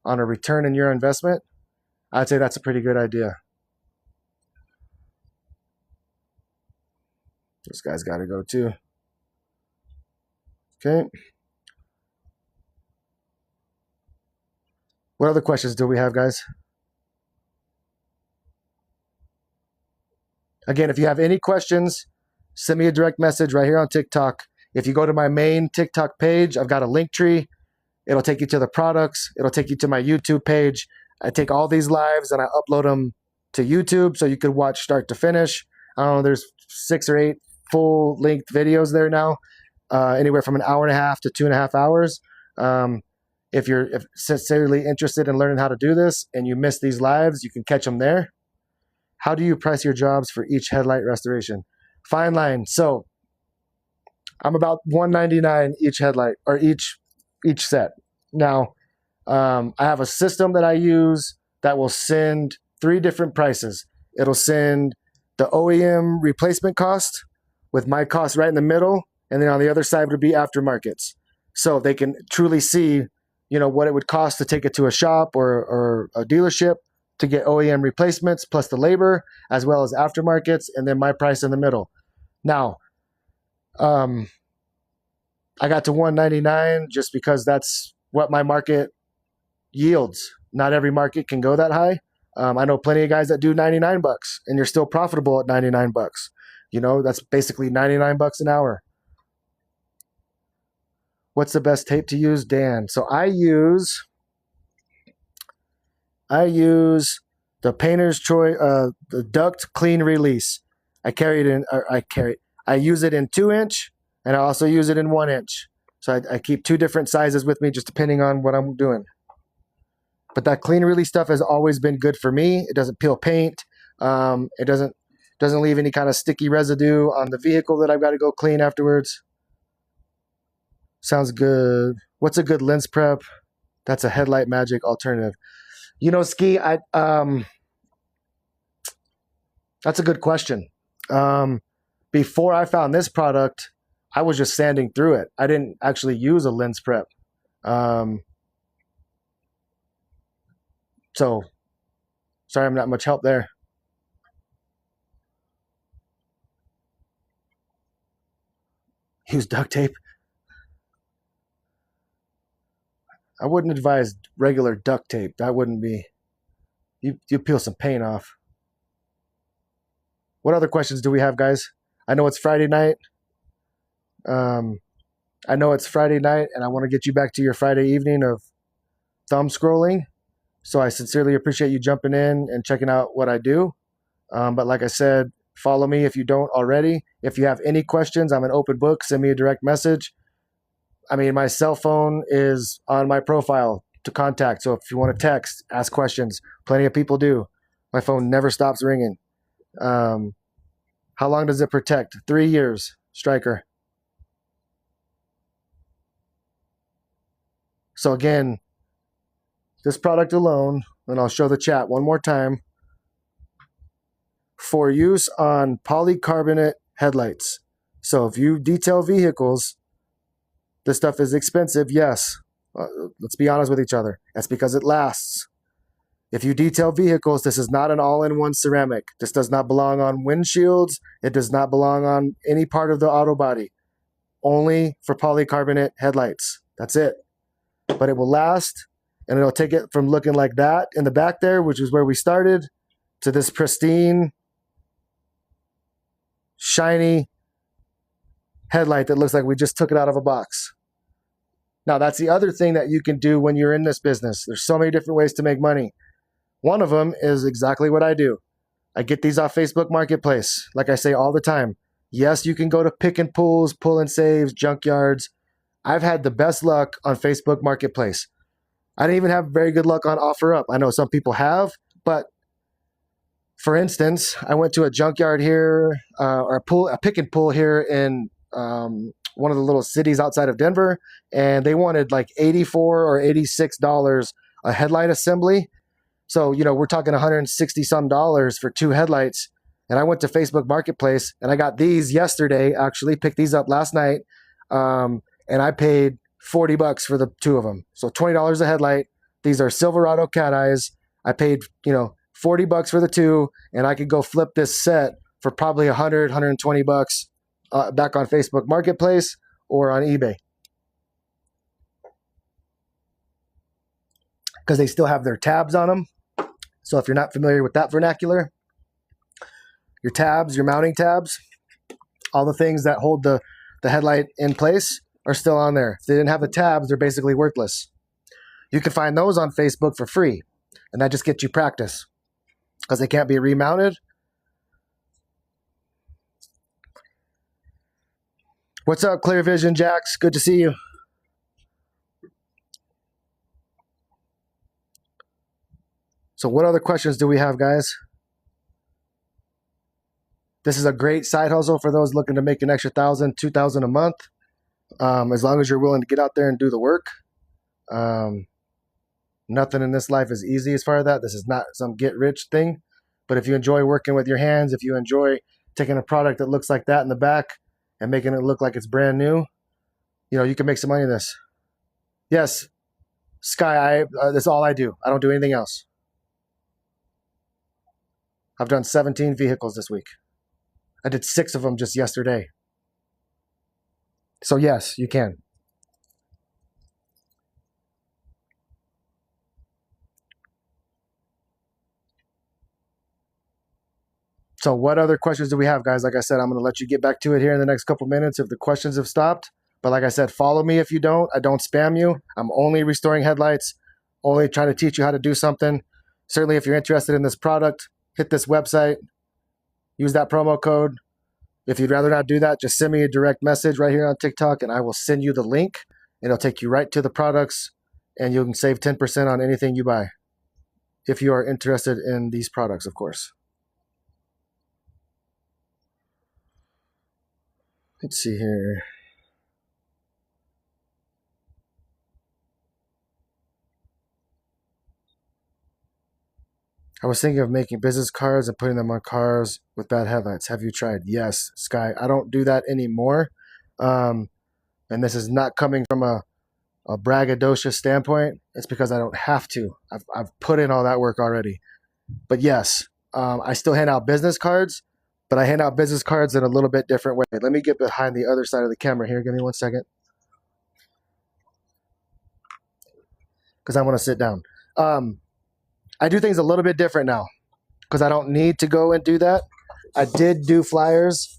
on a return in your investment, I'd say that's a pretty good idea. This guy's got to go too. Okay. What other questions do we have, guys? Again, if you have any questions, send me a direct message right here on TikTok. If you go to my main TikTok page, I've got a link tree. It'll take you to the products. It'll take you to my YouTube page. I take all these lives and I upload them to YouTube so you could watch start to finish. I don't know, there's 6 or 8 full-length videos there now, anywhere from an hour and a half to 2.5 hours. If you're sincerely interested in learning how to do this and you miss these lives, you can catch them there. How do you price your jobs for each headlight restoration? Fine line. So I'm about $199 each headlight or each set. Now, I have a system that I use that will send 3 different prices. It'll send the OEM replacement cost with my cost right in the middle, and then on the other side would be aftermarkets. So they can truly see, what it would cost to take it to a shop or a dealership to get OEM replacements plus the labor as well as aftermarkets, and then my price in the middle. Now, I got to $199 just because that's what my market yields. Not every market can go that high. I know plenty of guys that do $99 and you're still profitable at $99. That's basically $99 an hour. What's the best tape to use, Dan? So I use the Painter's Choice, the Duct Clean Release. I use it in 2-inch, and I also use it in 1-inch. So I keep 2 different sizes with me, just depending on what I'm doing. But that clean release stuff has always been good for me. It doesn't peel paint. It doesn't leave any kind of sticky residue on the vehicle that I've got to go clean afterwards. Sounds good. What's a good lens prep? That's a Headlight Magic alternative. Ski, that's a good question. Before I found this product, I was just sanding through it. I didn't actually use a lens prep. So, sorry I'm not much help there. Use duct tape. I wouldn't advise regular duct tape. That wouldn't be... You peel some paint off. What other questions do we have, guys? I know it's Friday night. And I want to get you back to your Friday evening of thumb scrolling. So I sincerely appreciate you jumping in and checking out what I do. But like I said, follow me if you don't already. If you have any questions, I'm an open book. Send me a direct message. My cell phone is on my profile to contact. So if you want to text, ask questions, plenty of people do. My phone never stops ringing. How long does it protect? 3 years, Striker. So again, this product alone, and I'll show the chat one more time, for use on polycarbonate headlights. So if you detail vehicles, this stuff is expensive, yes. Let's be honest with each other. That's because it lasts. If you detail vehicles, this is not an all-in-one ceramic. This does not belong on windshields. It does not belong on any part of the auto body. Only for polycarbonate headlights. That's it. But it will last, and it'll take it from looking like that in the back there, which is where we started, to this pristine, shiny headlight that looks like we just took it out of a box. Now, that's the other thing that you can do when you're in this business. There's so many different ways to make money. One of them is exactly what I do. I get these off Facebook Marketplace. Like I say all the time, yes, you can go to pick and pulls, pull and saves, junkyards. I've had the best luck on Facebook Marketplace. I didn't even have very good luck on OfferUp. I know some people have, but for instance, I went to a junkyard here, or a pick and pull here in one of the little cities outside of Denver, and they wanted like $84 or $86 a headlight assembly. So, we're talking $160 some for 2 headlights. And I went to Facebook Marketplace and I got these yesterday, actually picked these up last night. And I paid $40 for the 2 of them. So $20 a headlight. These are Silverado Cat Eyes. I paid, $40 for the 2, and I could go flip this set for probably $100, $120 back on Facebook Marketplace or on eBay. Because they still have their tabs on them. So if you're not familiar with that vernacular, your tabs, your mounting tabs, all the things that hold the headlight in place are still on there. If they didn't have the tabs, they're basically worthless. You can find those on Facebook for free, and that just gets you practice because they can't be remounted. What's up, Clear Vision Jax? Good to see you. So what other questions do we have, guys? This is a great side hustle for those looking to make an extra $1,000, $2,000 a month. As long as you're willing to get out there and do the work. Nothing in this life is easy as far as that. This is not some get rich thing. But if you enjoy working with your hands, if you enjoy taking a product that looks like that in the back and making it look like it's brand new, you can make some money in this. Yes, Sky, that's all I do. I don't do anything else. I've done 17 vehicles this week. I did 6 of them just yesterday. So yes, you can. So what other questions do we have, guys? Like I said, I'm going to let you get back to it here in the next couple minutes if the questions have stopped. But like I said, follow me if you don't. I don't spam you. I'm only restoring headlights, only trying to teach you how to do something. Certainly, if you're interested in this product, hit this website, use that promo code. If you'd rather not do that, just send me a direct message right here on TikTok, and I will send you the link. It'll take you right to the products, and you can save 10% on anything you buy if you are interested in these products, of course. Let's see here. I was thinking of making business cards and putting them on cars with bad headlights. Have you tried? Yes, Sky. I don't do that anymore. And this is not coming from a braggadocious standpoint. It's because I don't have to. I've put in all that work already. But yes, I still hand out business cards, but I hand out business cards in a little bit different way. Let me get behind the other side of the camera here. Give me 1 second. Because I want to sit down. I do things a little bit different now because I don't need to go and do that. I did do flyers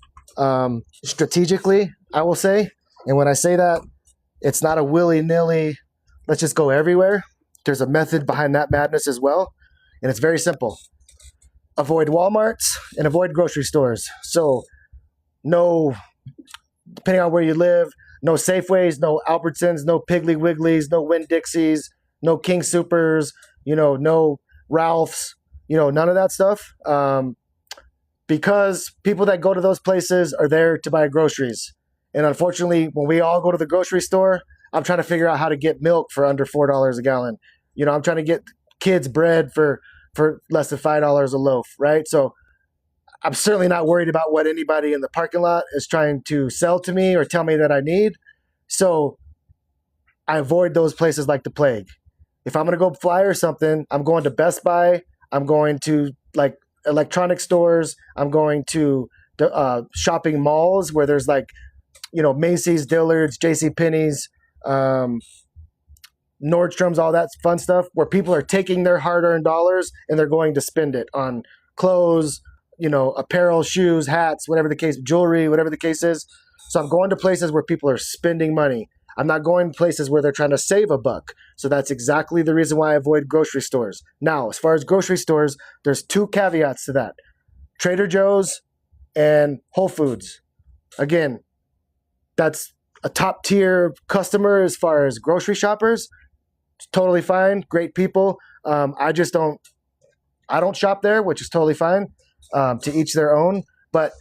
strategically, I will say. And when I say that, it's not a willy-nilly, let's just go everywhere. There's a method behind that madness as well. And it's very simple. Avoid Walmarts and avoid grocery stores. So no, depending on where you live, no Safeways, no Albertsons, no Piggly Wigglies, no Winn-Dixies, no King Supers, no Ralph's, none of that stuff. Because people that go to those places are there to buy groceries. And unfortunately, when we all go to the grocery store, I'm trying to figure out how to get milk for under $4 a gallon. I'm trying to get kids bread for less than $5 a loaf, right? So I'm certainly not worried about what anybody in the parking lot is trying to sell to me or tell me that I need. So I avoid those places like the plague. If I'm going to go fly or something, I'm going to Best Buy. I'm going to like electronic stores. I'm going to shopping malls where there's like, Macy's, Dillard's, JCPenney's, Nordstrom's, all that fun stuff where people are taking their hard-earned dollars and they're going to spend it on clothes, apparel, shoes, hats, whatever the case, jewelry, whatever the case is. So I'm going to places where people are spending money. I'm not going to places where they're trying to save a buck. So that's exactly the reason why I avoid grocery stores. Now, as far as grocery stores, there's 2 caveats to that. Trader Joe's and Whole Foods. Again, that's a top tier customer as far as grocery shoppers. It's totally fine. Great people. I don't shop there, which is totally fine. To each their own. But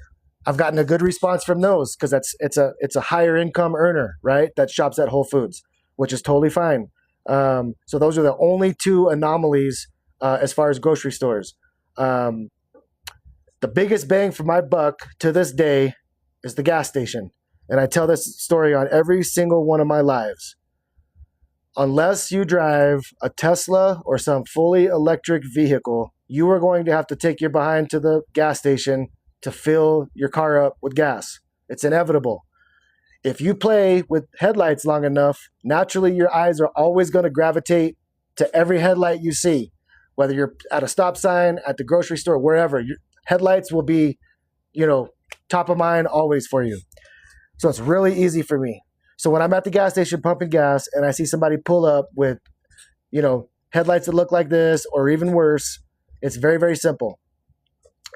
I've gotten a good response from those because it's a higher income earner, right? That shops at Whole Foods, which is totally fine. So those are the only 2 anomalies as far as grocery stores. The biggest bang for my buck to this day is the gas station. And I tell this story on every single one of my lives. Unless you drive a Tesla or some fully electric vehicle, you are going to have to take your behind to the gas station to fill your car up with gas. It's inevitable. If you play with headlights long enough, naturally your eyes are always going to gravitate to every headlight you see. Whether you're at a stop sign, at the grocery store, wherever, your headlights will be, top of mind always for you. So it's really easy for me. So when I'm at the gas station pumping gas and I see somebody pull up with, headlights that look like this or even worse, it's very, very simple.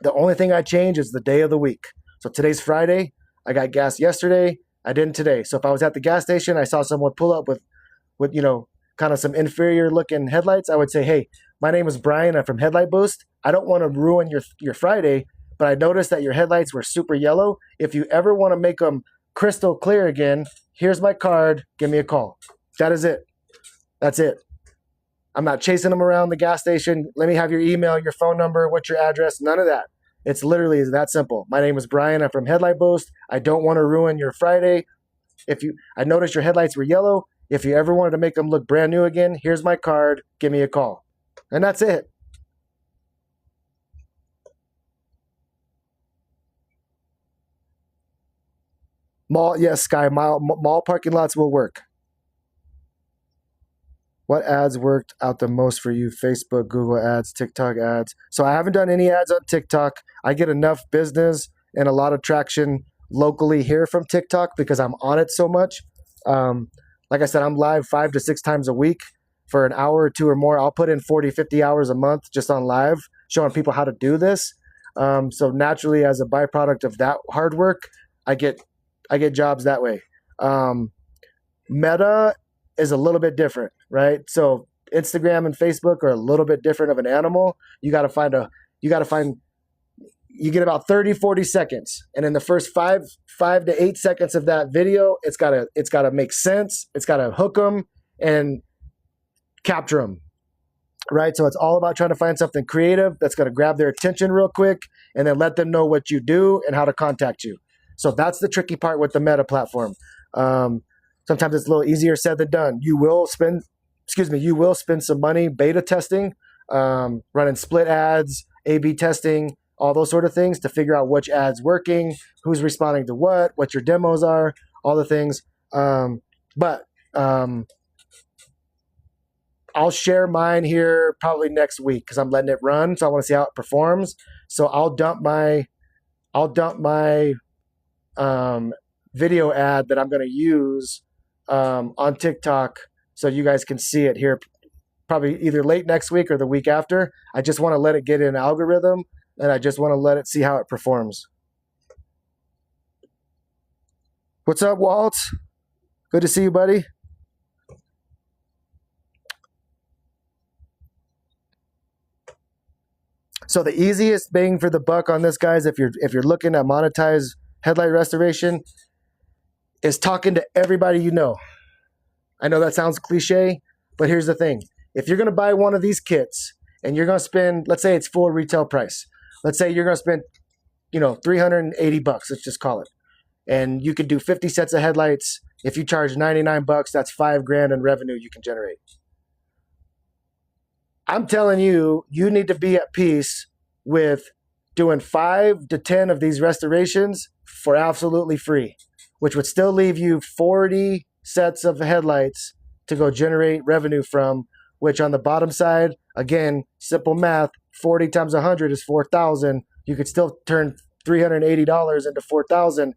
The only thing I change is the day of the week. So today's Friday. I got gas yesterday. I didn't today. So if I was at the gas station, I saw someone pull up with kind of some inferior looking headlights, I would say, hey, my name is Brian. I'm from Headlight Boost. I don't want to ruin your Friday but I noticed that your headlights were super yellow. If you ever want to make them crystal clear again, here's my card. Give me a call. That is it. That's it. I'm not chasing them around the gas station. Let me have your email, your phone number, what's your address, none of that. It's literally that simple. My name is Brian. I'm from Headlight Boost. I don't want to ruin your Friday. I noticed your headlights were yellow. If you ever wanted to make them look brand new again, here's my card. Give me a call. And that's it. Mall, yes, Sky. Mall parking lots will work. What ads worked out the most for you? Facebook, Google ads, TikTok ads. So I haven't done any ads on TikTok. I get enough business and a lot of traction locally here from TikTok because I'm on it so much. Like I said, I'm live 5 to 6 times a week for an hour or two or more. I'll put in 40, 50 hours a month just on live, showing people how to do this. So naturally, as a byproduct of that hard work, I get jobs that way. Meta is a little bit different, right? So Instagram and Facebook are a little bit different of an animal. You get about 30, 40 seconds. And in the first 5 to 8 seconds of that video, it's gotta make sense. It's gotta hook them and capture them, right? So it's all about trying to find something creative that's gonna grab their attention real quick and then let them know what you do and how to contact you. So that's the tricky part with the Meta platform. Sometimes it's a little easier said than done. You will spend some money beta testing, running split ads, A/B testing, all those sort of things to figure out which ad's working, who's responding to what your demos are, all the things. But I'll share mine here probably next week because I'm letting it run. So I want to see how it performs. So I'll dump my video ad that I'm going to use on TikTok so you guys can see it here probably either late next week or the week after. I just want to let it get in an algorithm and I just want to let it see how it performs. What's up, Walt? Good to see you, buddy. So the easiest bang for the buck on this, guys, if you're looking to monetize headlight restoration, is talking to everybody you know. I know that sounds cliche, but here's the thing. If you're going to buy one of these kits and you're going to spend, let's say it's full retail price. Let's say you're going to spend, $380, let's just call it. And you can do 50 sets of headlights. If you charge $99, that's $5,000 in revenue you can generate. I'm telling you, you need to be at peace with doing 5 to 10 of these restorations for absolutely free, which would still leave you 40 sets of headlights to go generate revenue from, which on the bottom side, again, simple math, 40 times 100 is 4,000. You could still turn $380 into 4,000.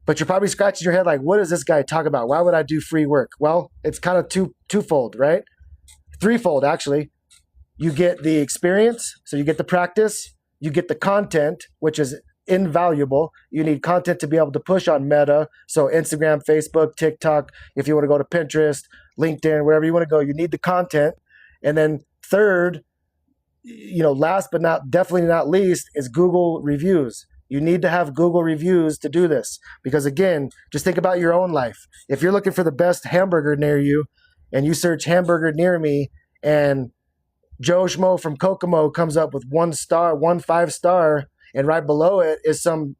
But you're probably scratching your head like, what does this guy talk about? Why would I do free work? Well, it's kind of twofold, right? Threefold, actually. You get the experience, so you get the practice. You get the content, which is invaluable. You need content to be able to push on Meta. So Instagram, Facebook, TikTok, if you want to go to Pinterest, LinkedIn, wherever you want to go, you need the content. And then third, last but definitely not least, is Google reviews. You need to have Google reviews to do this. Because again, just think about your own life. If you're looking for the best hamburger near you and you search hamburger near me and Joe Schmo from Kokomo comes up with 1 star, 1 5-star, and right below it is some,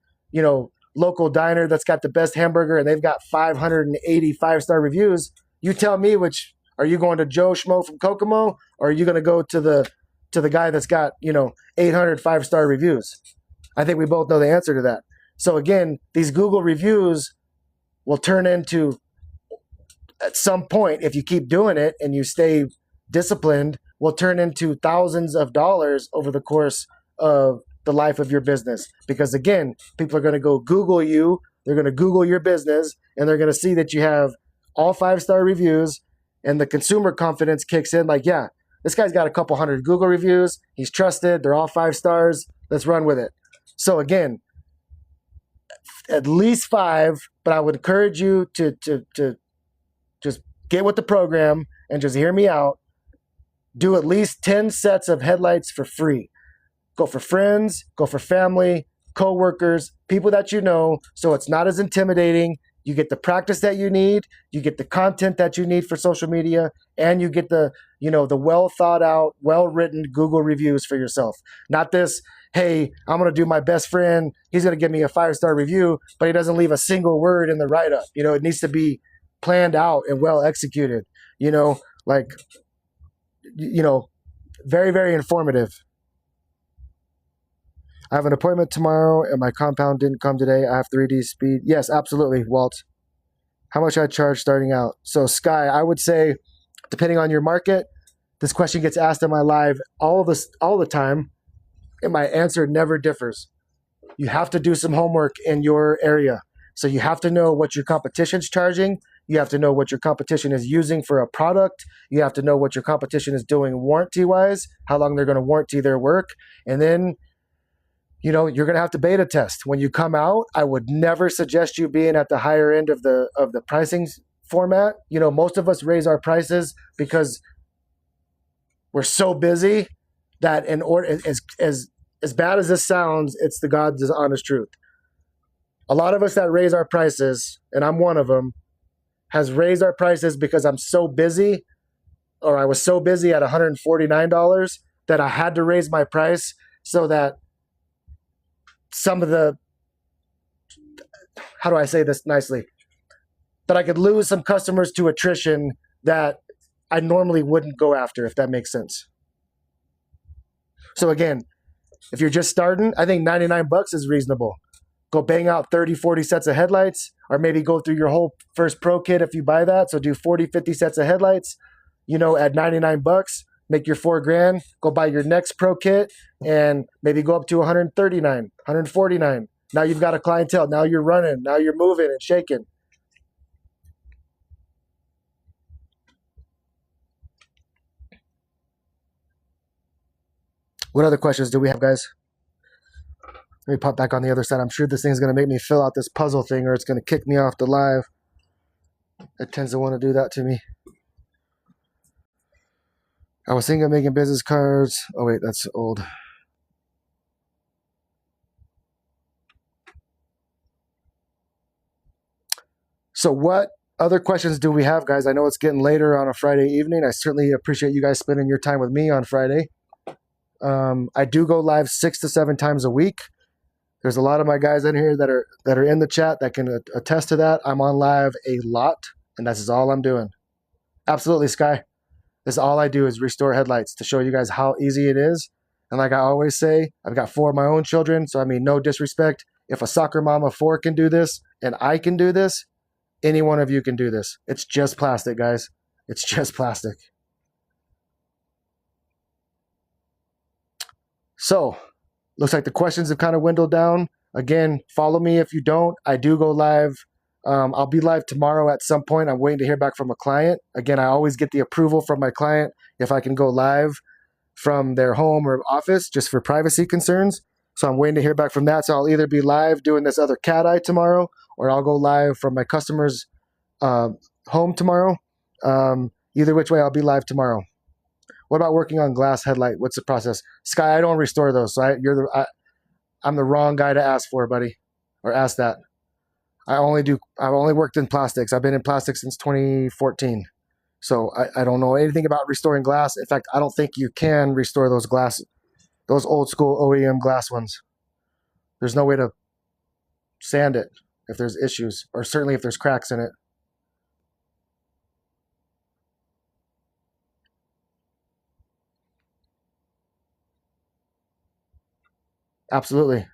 local diner that's got the best hamburger and they've got 580 5-star reviews. You tell me which, are you going to Joe Schmo from Kokomo or are you going to go to the guy that's got, 800 5-star reviews? I think we both know the answer to that. So again, these Google reviews will turn into, at some point, if you keep doing it and you stay disciplined, will turn into thousands of dollars over the course of the life of your business. Because again, people are going to go Google you, they're going to Google your business, and they're going to see that you have all 5-star reviews, and the consumer confidence kicks in like, yeah, this guy's got a couple hundred Google reviews, he's trusted, they're all 5 stars, let's run with it. So again, at least 5, but I would encourage you to just get with the program and just hear me out. Do at least 10 sets of headlights for free. Go for friends, go for family, co-workers, people that you know, so it's not as intimidating. You get the practice that you need, you get the content that you need for social media, and you get the, the well thought out, well written Google reviews for yourself. Not this, hey, I'm going to do my best friend, he's going to give me a 5-star review, but he doesn't leave a single word in the write-up. It needs to be planned out and well executed, like, very, very informative. I have an appointment tomorrow and my compound didn't come today. I have 3D speed. Yes, absolutely, Walt. How much I charge starting out? So Sky, I would say, depending on your market, this question gets asked in my live all the time, and my answer never differs. You have to do some homework in your area. So you have to know what your competition's charging. You have to know what your competition is using for a product. You have to know what your competition is doing warranty-wise, how long they're going to warranty their work. And then, you're going to have to beta test. When you come out, I would never suggest you being at the higher end of the pricing format. Most of us raise our prices because we're so busy that in order, as bad as this sounds, it's the God's honest truth. A lot of us that raise our prices, and I'm one of them, has raised our prices because I'm so busy, or I was so busy at $149 that I had to raise my price so that some of the, how do I say this nicely, that I could lose some customers to attrition that I normally wouldn't go after, if that makes sense. So again, if you're just starting, I think $99 is reasonable. Go bang out 30, 40 sets of headlights, or maybe go through your whole first pro kit if you buy that. So do 40, 50 sets of headlights, at $99, make your $4,000, go buy your next pro kit, and maybe go up to 139, 149. Now you've got a clientele. Now you're running. Now you're moving and shaking. What other questions do we have, guys? Let me pop back on the other side. I'm sure this thing's going to make me fill out this puzzle thing, or it's going to kick me off the live. It tends to want to do that to me. I was thinking of making business cards. Oh, wait, that's old. So what other questions do we have, guys? I know it's getting later on a Friday evening. I certainly appreciate you guys spending your time with me on Friday. I do go live 6 to 7 times a week. There's a lot of my guys in here that are in the chat that can attest to that. I'm on live a lot, and that's all I'm doing. Absolutely, Sky. This is all I do is restore headlights to show you guys how easy it is. And like I always say, I've got 4 of my own children, so I mean, no disrespect. If a soccer mom of 4 can do this, and I can do this, any one of you can do this. It's just plastic, guys. It's just plastic. So, looks like the questions have kind of dwindled down. Again, follow me if you don't. I do go live. I'll be live tomorrow at some point. I'm waiting to hear back from a client. Again, I always get the approval from my client if I can go live from their home or office just for privacy concerns. So I'm waiting to hear back from that. So I'll either be live doing this other cat eye tomorrow, or I'll go live from my customer's home tomorrow. Either which way, I'll be live tomorrow. What about working on glass headlight? What's the process? Sky, I don't restore those. So I'm the wrong guy to ask for, buddy, or ask that. I've only worked in plastics. I've been in plastics since 2014. So I don't know anything about restoring glass. In fact, I don't think you can restore those old school OEM glass ones. There's no way to sand it if there's issues, or certainly if there's cracks in it. Absolutely.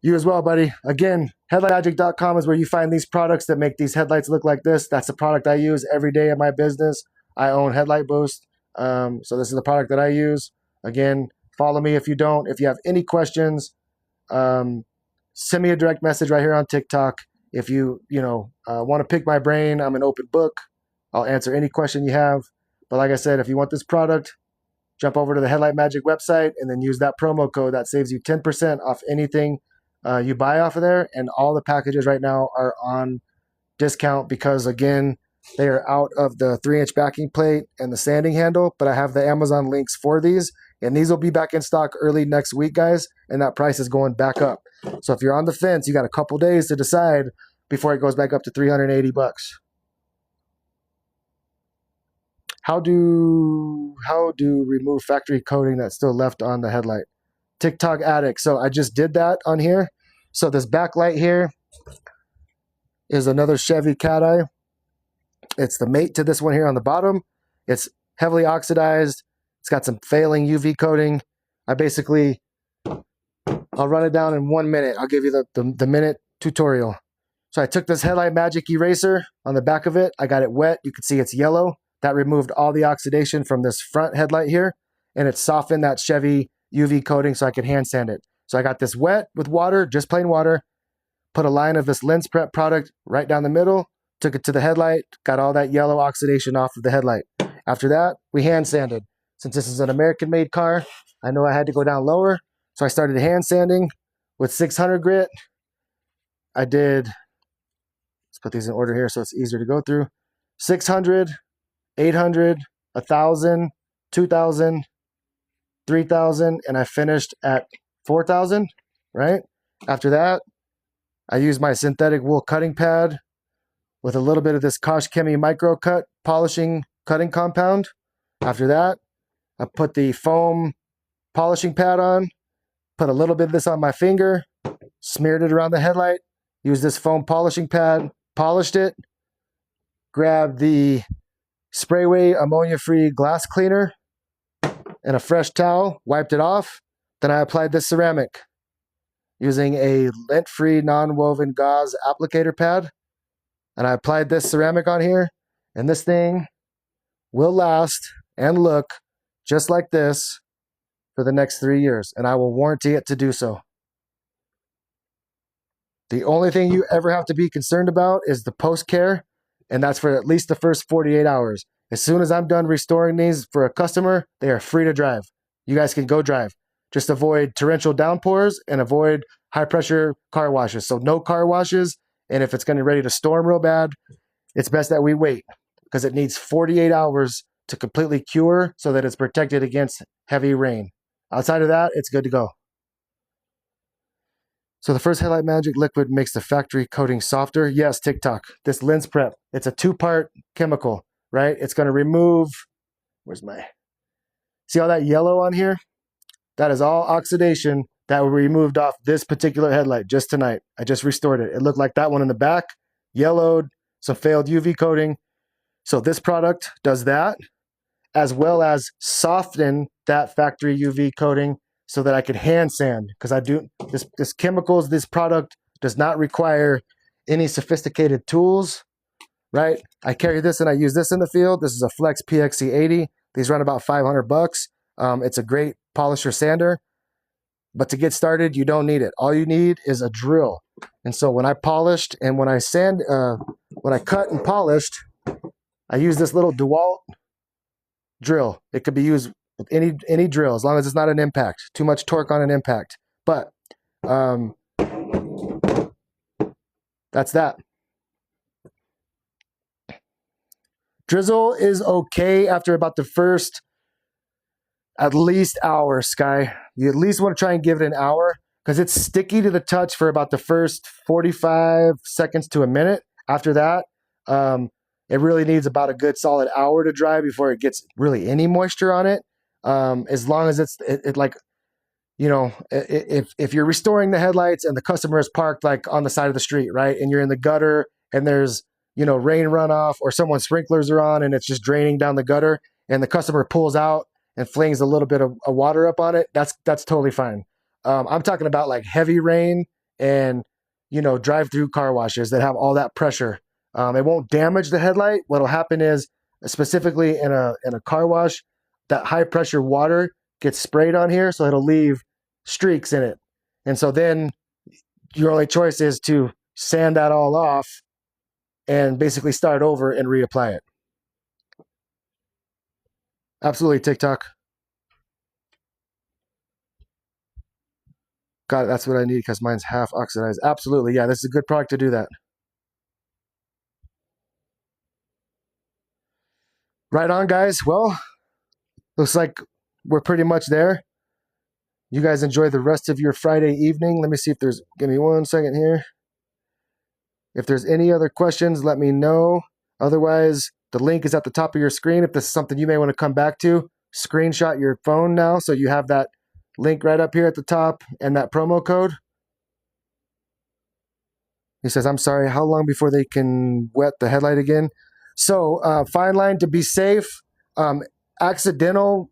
You as well, buddy. Again, headlightmagic.com is where you find these products that make these headlights look like this. That's the product I use every day in my business. I own Headlight Boost. So this is the product that I use. Again, follow me if you don't. If you have any questions, send me a direct message right here on TikTok. If you want to pick my brain, I'm an open book. I'll answer any question you have. But like I said, if you want this product, jump over to the Headlight Magic website and then use that promo code. That saves you 10% off anything you buy off of there. And all the packages right now are on discount because, again, They are out of the 3-inch backing plate and the sanding handle, but I have the Amazon links for these, and these will be back in stock early next week, guys, and that price is going back up. So if you're on the fence, you got a couple days to decide before it goes back up to 380 bucks. How do remove factory coating that's still left on the headlight? TikTok addict. So I just did that on here. So this backlight here is another Chevy Cat Eye. It's the mate to this one here on the bottom. It's heavily oxidized. It's got some failing UV coating. I'll run it down in 1 minute. I'll give you the minute tutorial. So I took this Headlight Magic eraser on the back of it. I got it wet. You can see it's yellow. That removed all the oxidation from this front headlight here, and it softened that Chevy UV coating so I could hand sand it. So I got this wet with water, just plain water, put a line of this lens prep product right down the middle, took it to the headlight, got all that yellow oxidation off of the headlight. After that, we hand sanded. Since this is an American-made car, I know I had to go down lower, so I started hand sanding with 600 grit. I did, let's put these in order here so it's easier to go through, 600, 800, 1,000, 2,000, 3,000, and I finished at 4,000, right? After that, I used my synthetic wool cutting pad with a little bit of this Kosh Chemi micro cut polishing cutting compound. After that, I put the foam polishing pad on, put a little bit of this on my finger, smeared it around the headlight, used this foam polishing pad, polished it, grabbed the Sprayway ammonia-free glass cleaner and a fresh towel, wiped it off. Then I applied this ceramic using a lint-free non-woven gauze applicator pad. And I applied this ceramic on here, and this thing will last and look just like this for the next 3 years, and I will warranty it to do so. The only thing you ever have to be concerned about is the post-care, and that's for at least the first 48 hours. As soon as I'm done restoring these for a customer, they are free to drive. You guys can go drive. Just avoid torrential downpours and avoid high-pressure car washes. So no car washes, and if it's getting ready to storm real bad, it's best that we wait because it needs 48 hours to completely cure so that it's protected against heavy rain. Outside of that, it's good to go. So the first Headlight Magic liquid makes the factory coating softer. Yes, TikTok. This lens prep, it's a 2-part chemical, right? It's going to remove, see all that yellow on here? That is all oxidation that we removed off this particular headlight just tonight. I just restored it. It looked like that one in the back, yellowed, some failed UV coating. So this product does that, as well as soften that factory UV coating so that I could hand sand, because I do this chemicals, this product does not require any sophisticated tools, right? I carry this and I use this in the field. This is a Flex PXC80. These run about 500 bucks. It's a great polisher sander, but to get started, you don't need it. All you need is a drill. And so when I polished and when I cut and polished, I use this little DeWalt drill. It could be used with any drill as long as it's not an impact. Too much torque on an impact. But that's that. Drizzle is okay after about the first at least hour, Sky. You at least want to try and give it an hour because it's sticky to the touch for about the first 45 seconds to a minute. After that, it really needs about a good solid hour to dry before it gets really any moisture on it. As long as it like, you know, if you're restoring the headlights and the customer is parked like on the side of the street, right, and you're in the gutter and there's, you know, rain runoff or someone's sprinklers are on and it's just draining down the gutter and the customer pulls out and flings a little bit of water up on it, that's totally fine. I'm talking about like heavy rain and, you know, drive-through car washes that have all that pressure. It won't damage the headlight. What'll happen is, specifically in a car wash, that high pressure water gets sprayed on here, so it'll leave streaks in it. And so then your only choice is to sand that all off and basically start over and reapply it. Absolutely, TikTok. Got it. That's what I need because mine's half oxidized. Absolutely. Yeah, this is a good product to do that. Right on, guys. Well, looks like we're pretty much there. You guys enjoy the rest of your Friday evening. Let me see if there's, give me 1 second here. If there's any other questions, let me know. Otherwise, the link is at the top of your screen. If this is something you may want to come back to, screenshot your phone now so you have that link right up here at the top and that promo code. He says, I'm sorry, how long before they can wet the headlight again? So, fine line to be safe. Accidental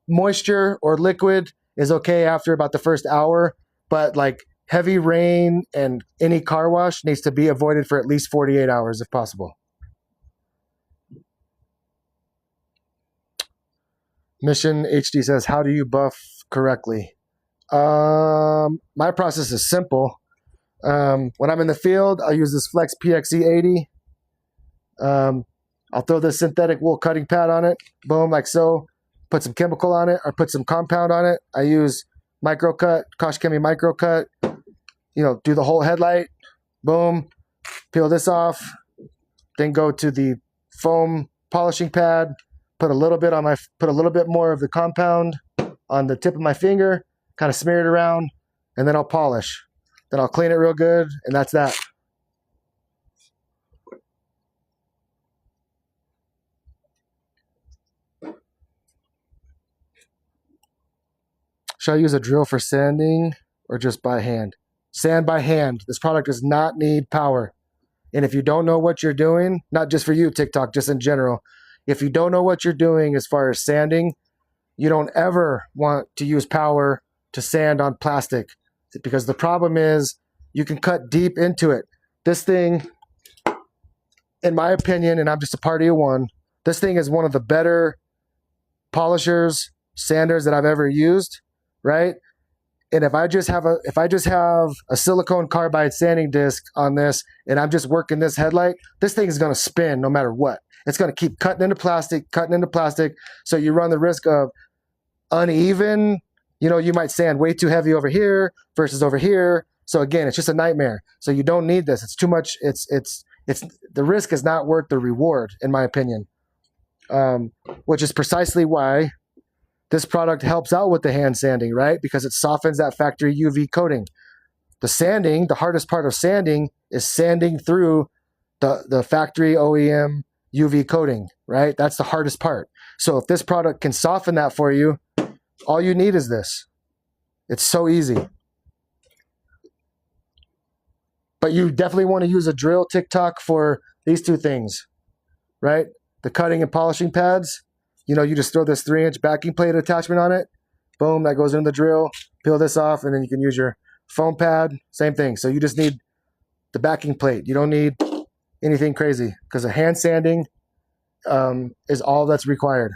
moisture or liquid is okay after about the first hour, but like heavy rain and any car wash needs to be avoided for at least 48 hours if possible. Mission HD says, how do you buff correctly? My process is simple. When I'm in the field, I'll use this Flex PXE80. I'll throw this synthetic wool cutting pad on it, boom, like so. Put some chemical on it or put some compound on it. I use microcut, Kosh Chemi microcut, do the whole headlight, boom, peel this off, then go to the foam polishing pad, put a little bit more of the compound on the tip of my finger, kind of smear it around, and then I'll polish. Then I'll clean it real good, and that's that. Should I use a drill for sanding or just by hand? Sand by hand. This product does not need power. And if you don't know what you're doing, not just for you, TikTok, just in general, if you don't know what you're doing as far as sanding, you don't ever want to use power to sand on plastic, because the problem is you can cut deep into it. This thing, in my opinion, and I'm just a party of one, this thing is one of the better polishers, sanders that I've ever used. Right? And if I just have a silicone carbide sanding disc on this and I'm just working this headlight, this thing is going to spin no matter what. It's going to keep cutting into plastic. So you run the risk of uneven, you might sand way too heavy over here versus over here. So again, it's just a nightmare. So you don't need this. It's too much. It's the risk is not worth the reward, in my opinion. Which is precisely why this product helps out with the hand sanding, right? Because it softens that factory UV coating. The hardest part of sanding is sanding through the factory OEM UV coating, right? That's the hardest part. So if this product can soften that for you, all you need is this. It's so easy. But you definitely want to use a drill, TikTok, for these two things, right? The cutting and polishing pads. You just throw this 3-inch backing plate attachment on it. Boom, that goes in the drill. Peel this off, and then you can use your foam pad. Same thing. So you just need the backing plate. You don't need anything crazy, because the hand sanding is all that's required.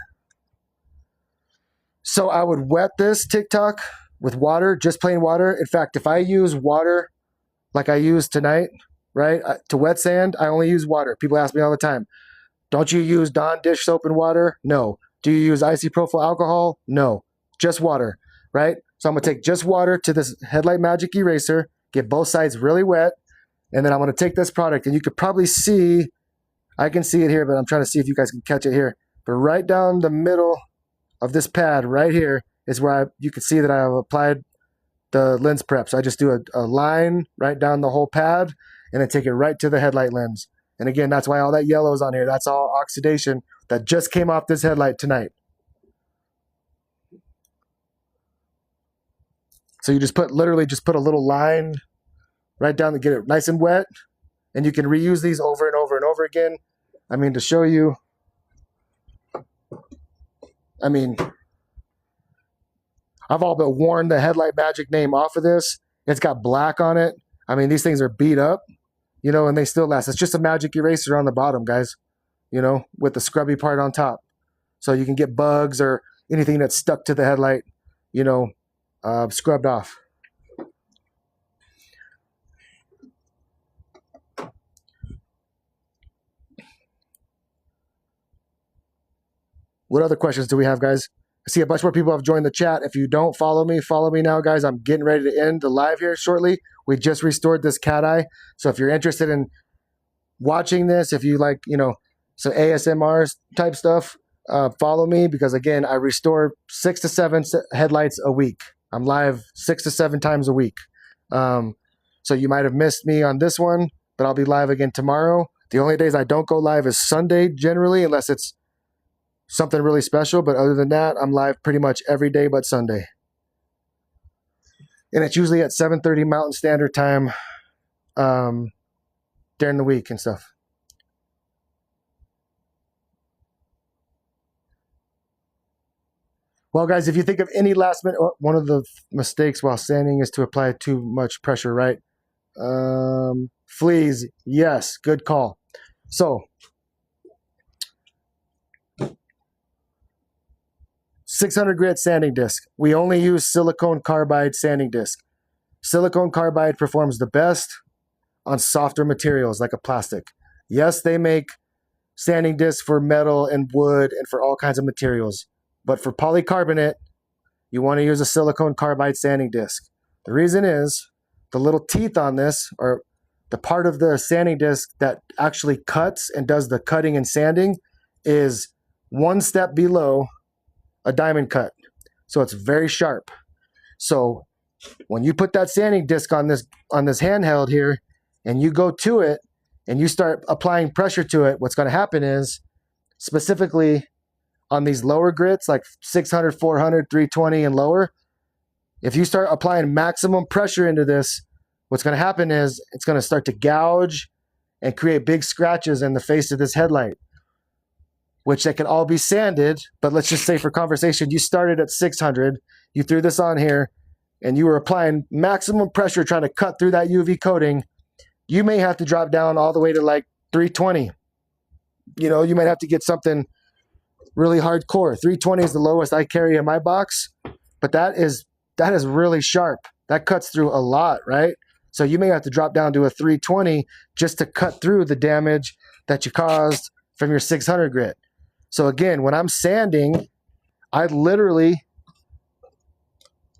So I would wet this TikTok with water, just plain water. In fact, if I use water like I used tonight, right, to wet sand, I only use water. People ask me all the time, don't you use Dawn dish soap and water? No. Do you use isopropyl alcohol? No. Just water, right? So I'm going to take just water to this Headlight Magic eraser, get both sides really wet, and then I'm going to take this product, and you could probably see, I can see it here, but I'm trying to see if you guys can catch it here. But right down the middle of this pad right here is where you can see that I have applied the lens prep. So I just do a line right down the whole pad, and then take it right to the headlight lens. And again, that's why all that yellow is on here. That's all oxidation that just came off this headlight tonight. So you literally just put a little line right down to get it nice and wet. And you can reuse these over and over and over again. I mean, to show you, I've all but worn the Headlight Magic name off of this. It's got black on it. These things are beat up. And they still last. It's just a magic eraser on the bottom, guys, with the scrubby part on top. So you can get bugs or anything that's stuck to the headlight, scrubbed off. What other questions do we have, guys? I see a bunch more people have joined the chat. If you don't follow me now, guys. I'm getting ready to end the live here shortly. We just restored this Cat Eye. So if you're interested in watching this, if you like, some ASMR type stuff, follow me, because again, I restore 6 to 7 headlights a week. I'm live 6 to 7 times a week. So you might have missed me on this one, but I'll be live again tomorrow. The only days I don't go live is Sunday generally, unless it's something really special. But other than that, I'm live pretty much every day but Sunday. And it's usually at 7:30 Mountain Standard Time during the week and stuff. Well, guys, if you think of any last minute, one of the mistakes while sanding is to apply too much pressure, right? Fleas, yes, good call. So, 600 grit sanding disc. We only use silicone carbide sanding disc. Silicone carbide performs the best on softer materials like a plastic. Yes, they make sanding discs for metal and wood and for all kinds of materials. But for polycarbonate, you want to use a silicone carbide sanding disc. The reason is the little teeth on this, or the part of the sanding disc that actually cuts and does the cutting and sanding, is one step below a diamond cut. So it's very sharp. So when you put that sanding disc on this handheld here, and you go to it and you start applying pressure to it, what's going to happen is, specifically on these lower grits like 600, 400, 320 and lower, if you start applying maximum pressure into this, what's going to happen is it's going to start to gouge and create big scratches in the face of this headlight, which they can all be sanded. But let's just say for conversation, you started at 600, you threw this on here, and you were applying maximum pressure trying to cut through that UV coating. You may have to drop down all the way to like 320. You know, you might have to get something really hardcore. 320 is the lowest I carry in my box, but that is really sharp. That cuts through a lot, right? So you may have to drop down to a 320 just to cut through the damage that you caused from your 600 grit. So again, when I'm sanding, I literally,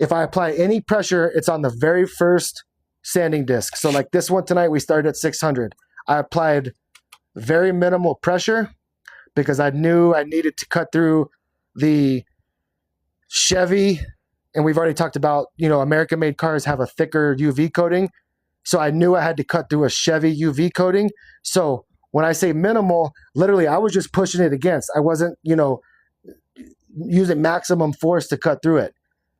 if I apply any pressure, it's on the very first sanding disc. So like this one tonight, we started at 600. I applied very minimal pressure because I knew I needed to cut through the Chevy. And we've already talked about, you know, American-made cars have a thicker UV coating. So I knew I had to cut through a Chevy UV coating. So when I say minimal, literally I was just pushing it against. I wasn't, you know, using maximum force to cut through it.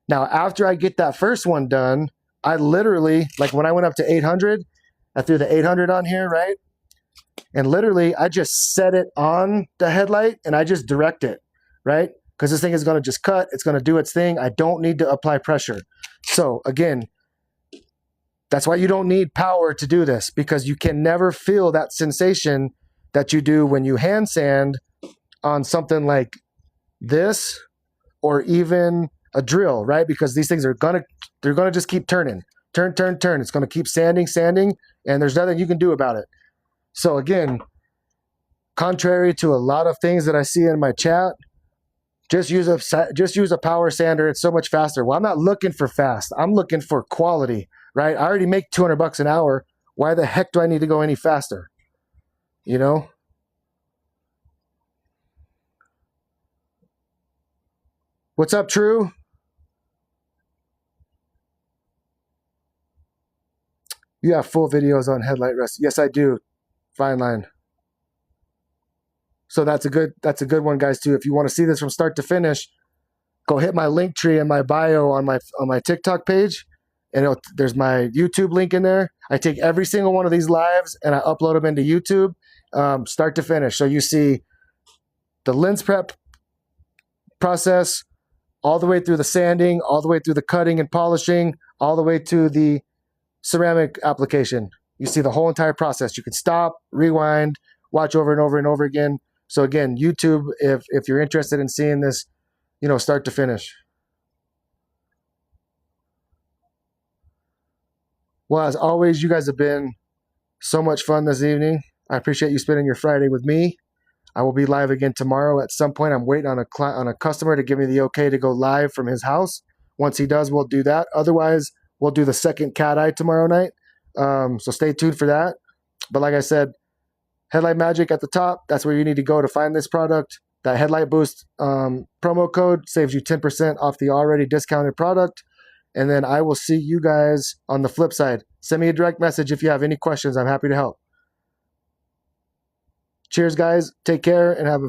Now, after I get that first one done, I literally, like when I went up to 800, I threw the 800 on here, right? And literally, I just set it on the headlight and I just direct it, right? Because this thing is going to just cut. It's going to do its thing. I don't need to apply pressure. So again, that's why you don't need power to do this, because you can never feel that sensation that you do when you hand sand on something like this or even a drill, right? Because these things are they're gonna just keep turning, turn. It's gonna keep sanding, and there's nothing you can do about it. So again, contrary to a lot of things that I see in my chat, just use a power sander. It's so much faster. Well, I'm not looking for fast. I'm looking for quality, right? I already make $200 an hour. Why the heck do I need to go any faster? You know? What's up, True? You have full videos on Headlight Rest. Yes, I do. Fine line. So that's a good one, guys, too. If you want to see this from start to finish, go hit my link tree in my bio on my TikTok page, and there's my YouTube link in there. I take every single one of these lives and I upload them into YouTube, start to finish. So you see the lens prep process, all the way through the sanding, all the way through the cutting and polishing, all the way to the ceramic application. You see the whole entire process. You can stop, rewind, watch over and over and over again. So again, YouTube, if you're interested in seeing this, you know, start to finish. Well, as always, you guys have been so much fun this evening. I appreciate you spending your Friday with me. I will be live again tomorrow at some point. I'm waiting on a customer to give me the okay to go live from his house. Once he does, we'll do that. Otherwise, we'll do the second Cat Eye tomorrow night. So stay tuned for that. But like I said, Headlight Magic at the top. That's where you need to go to find this product. That Headlight Boost promo code saves you 10% off the already discounted product. And then I will see you guys on the flip side. Send me a direct message if you have any questions. I'm happy to help. Cheers, guys. Take care and have a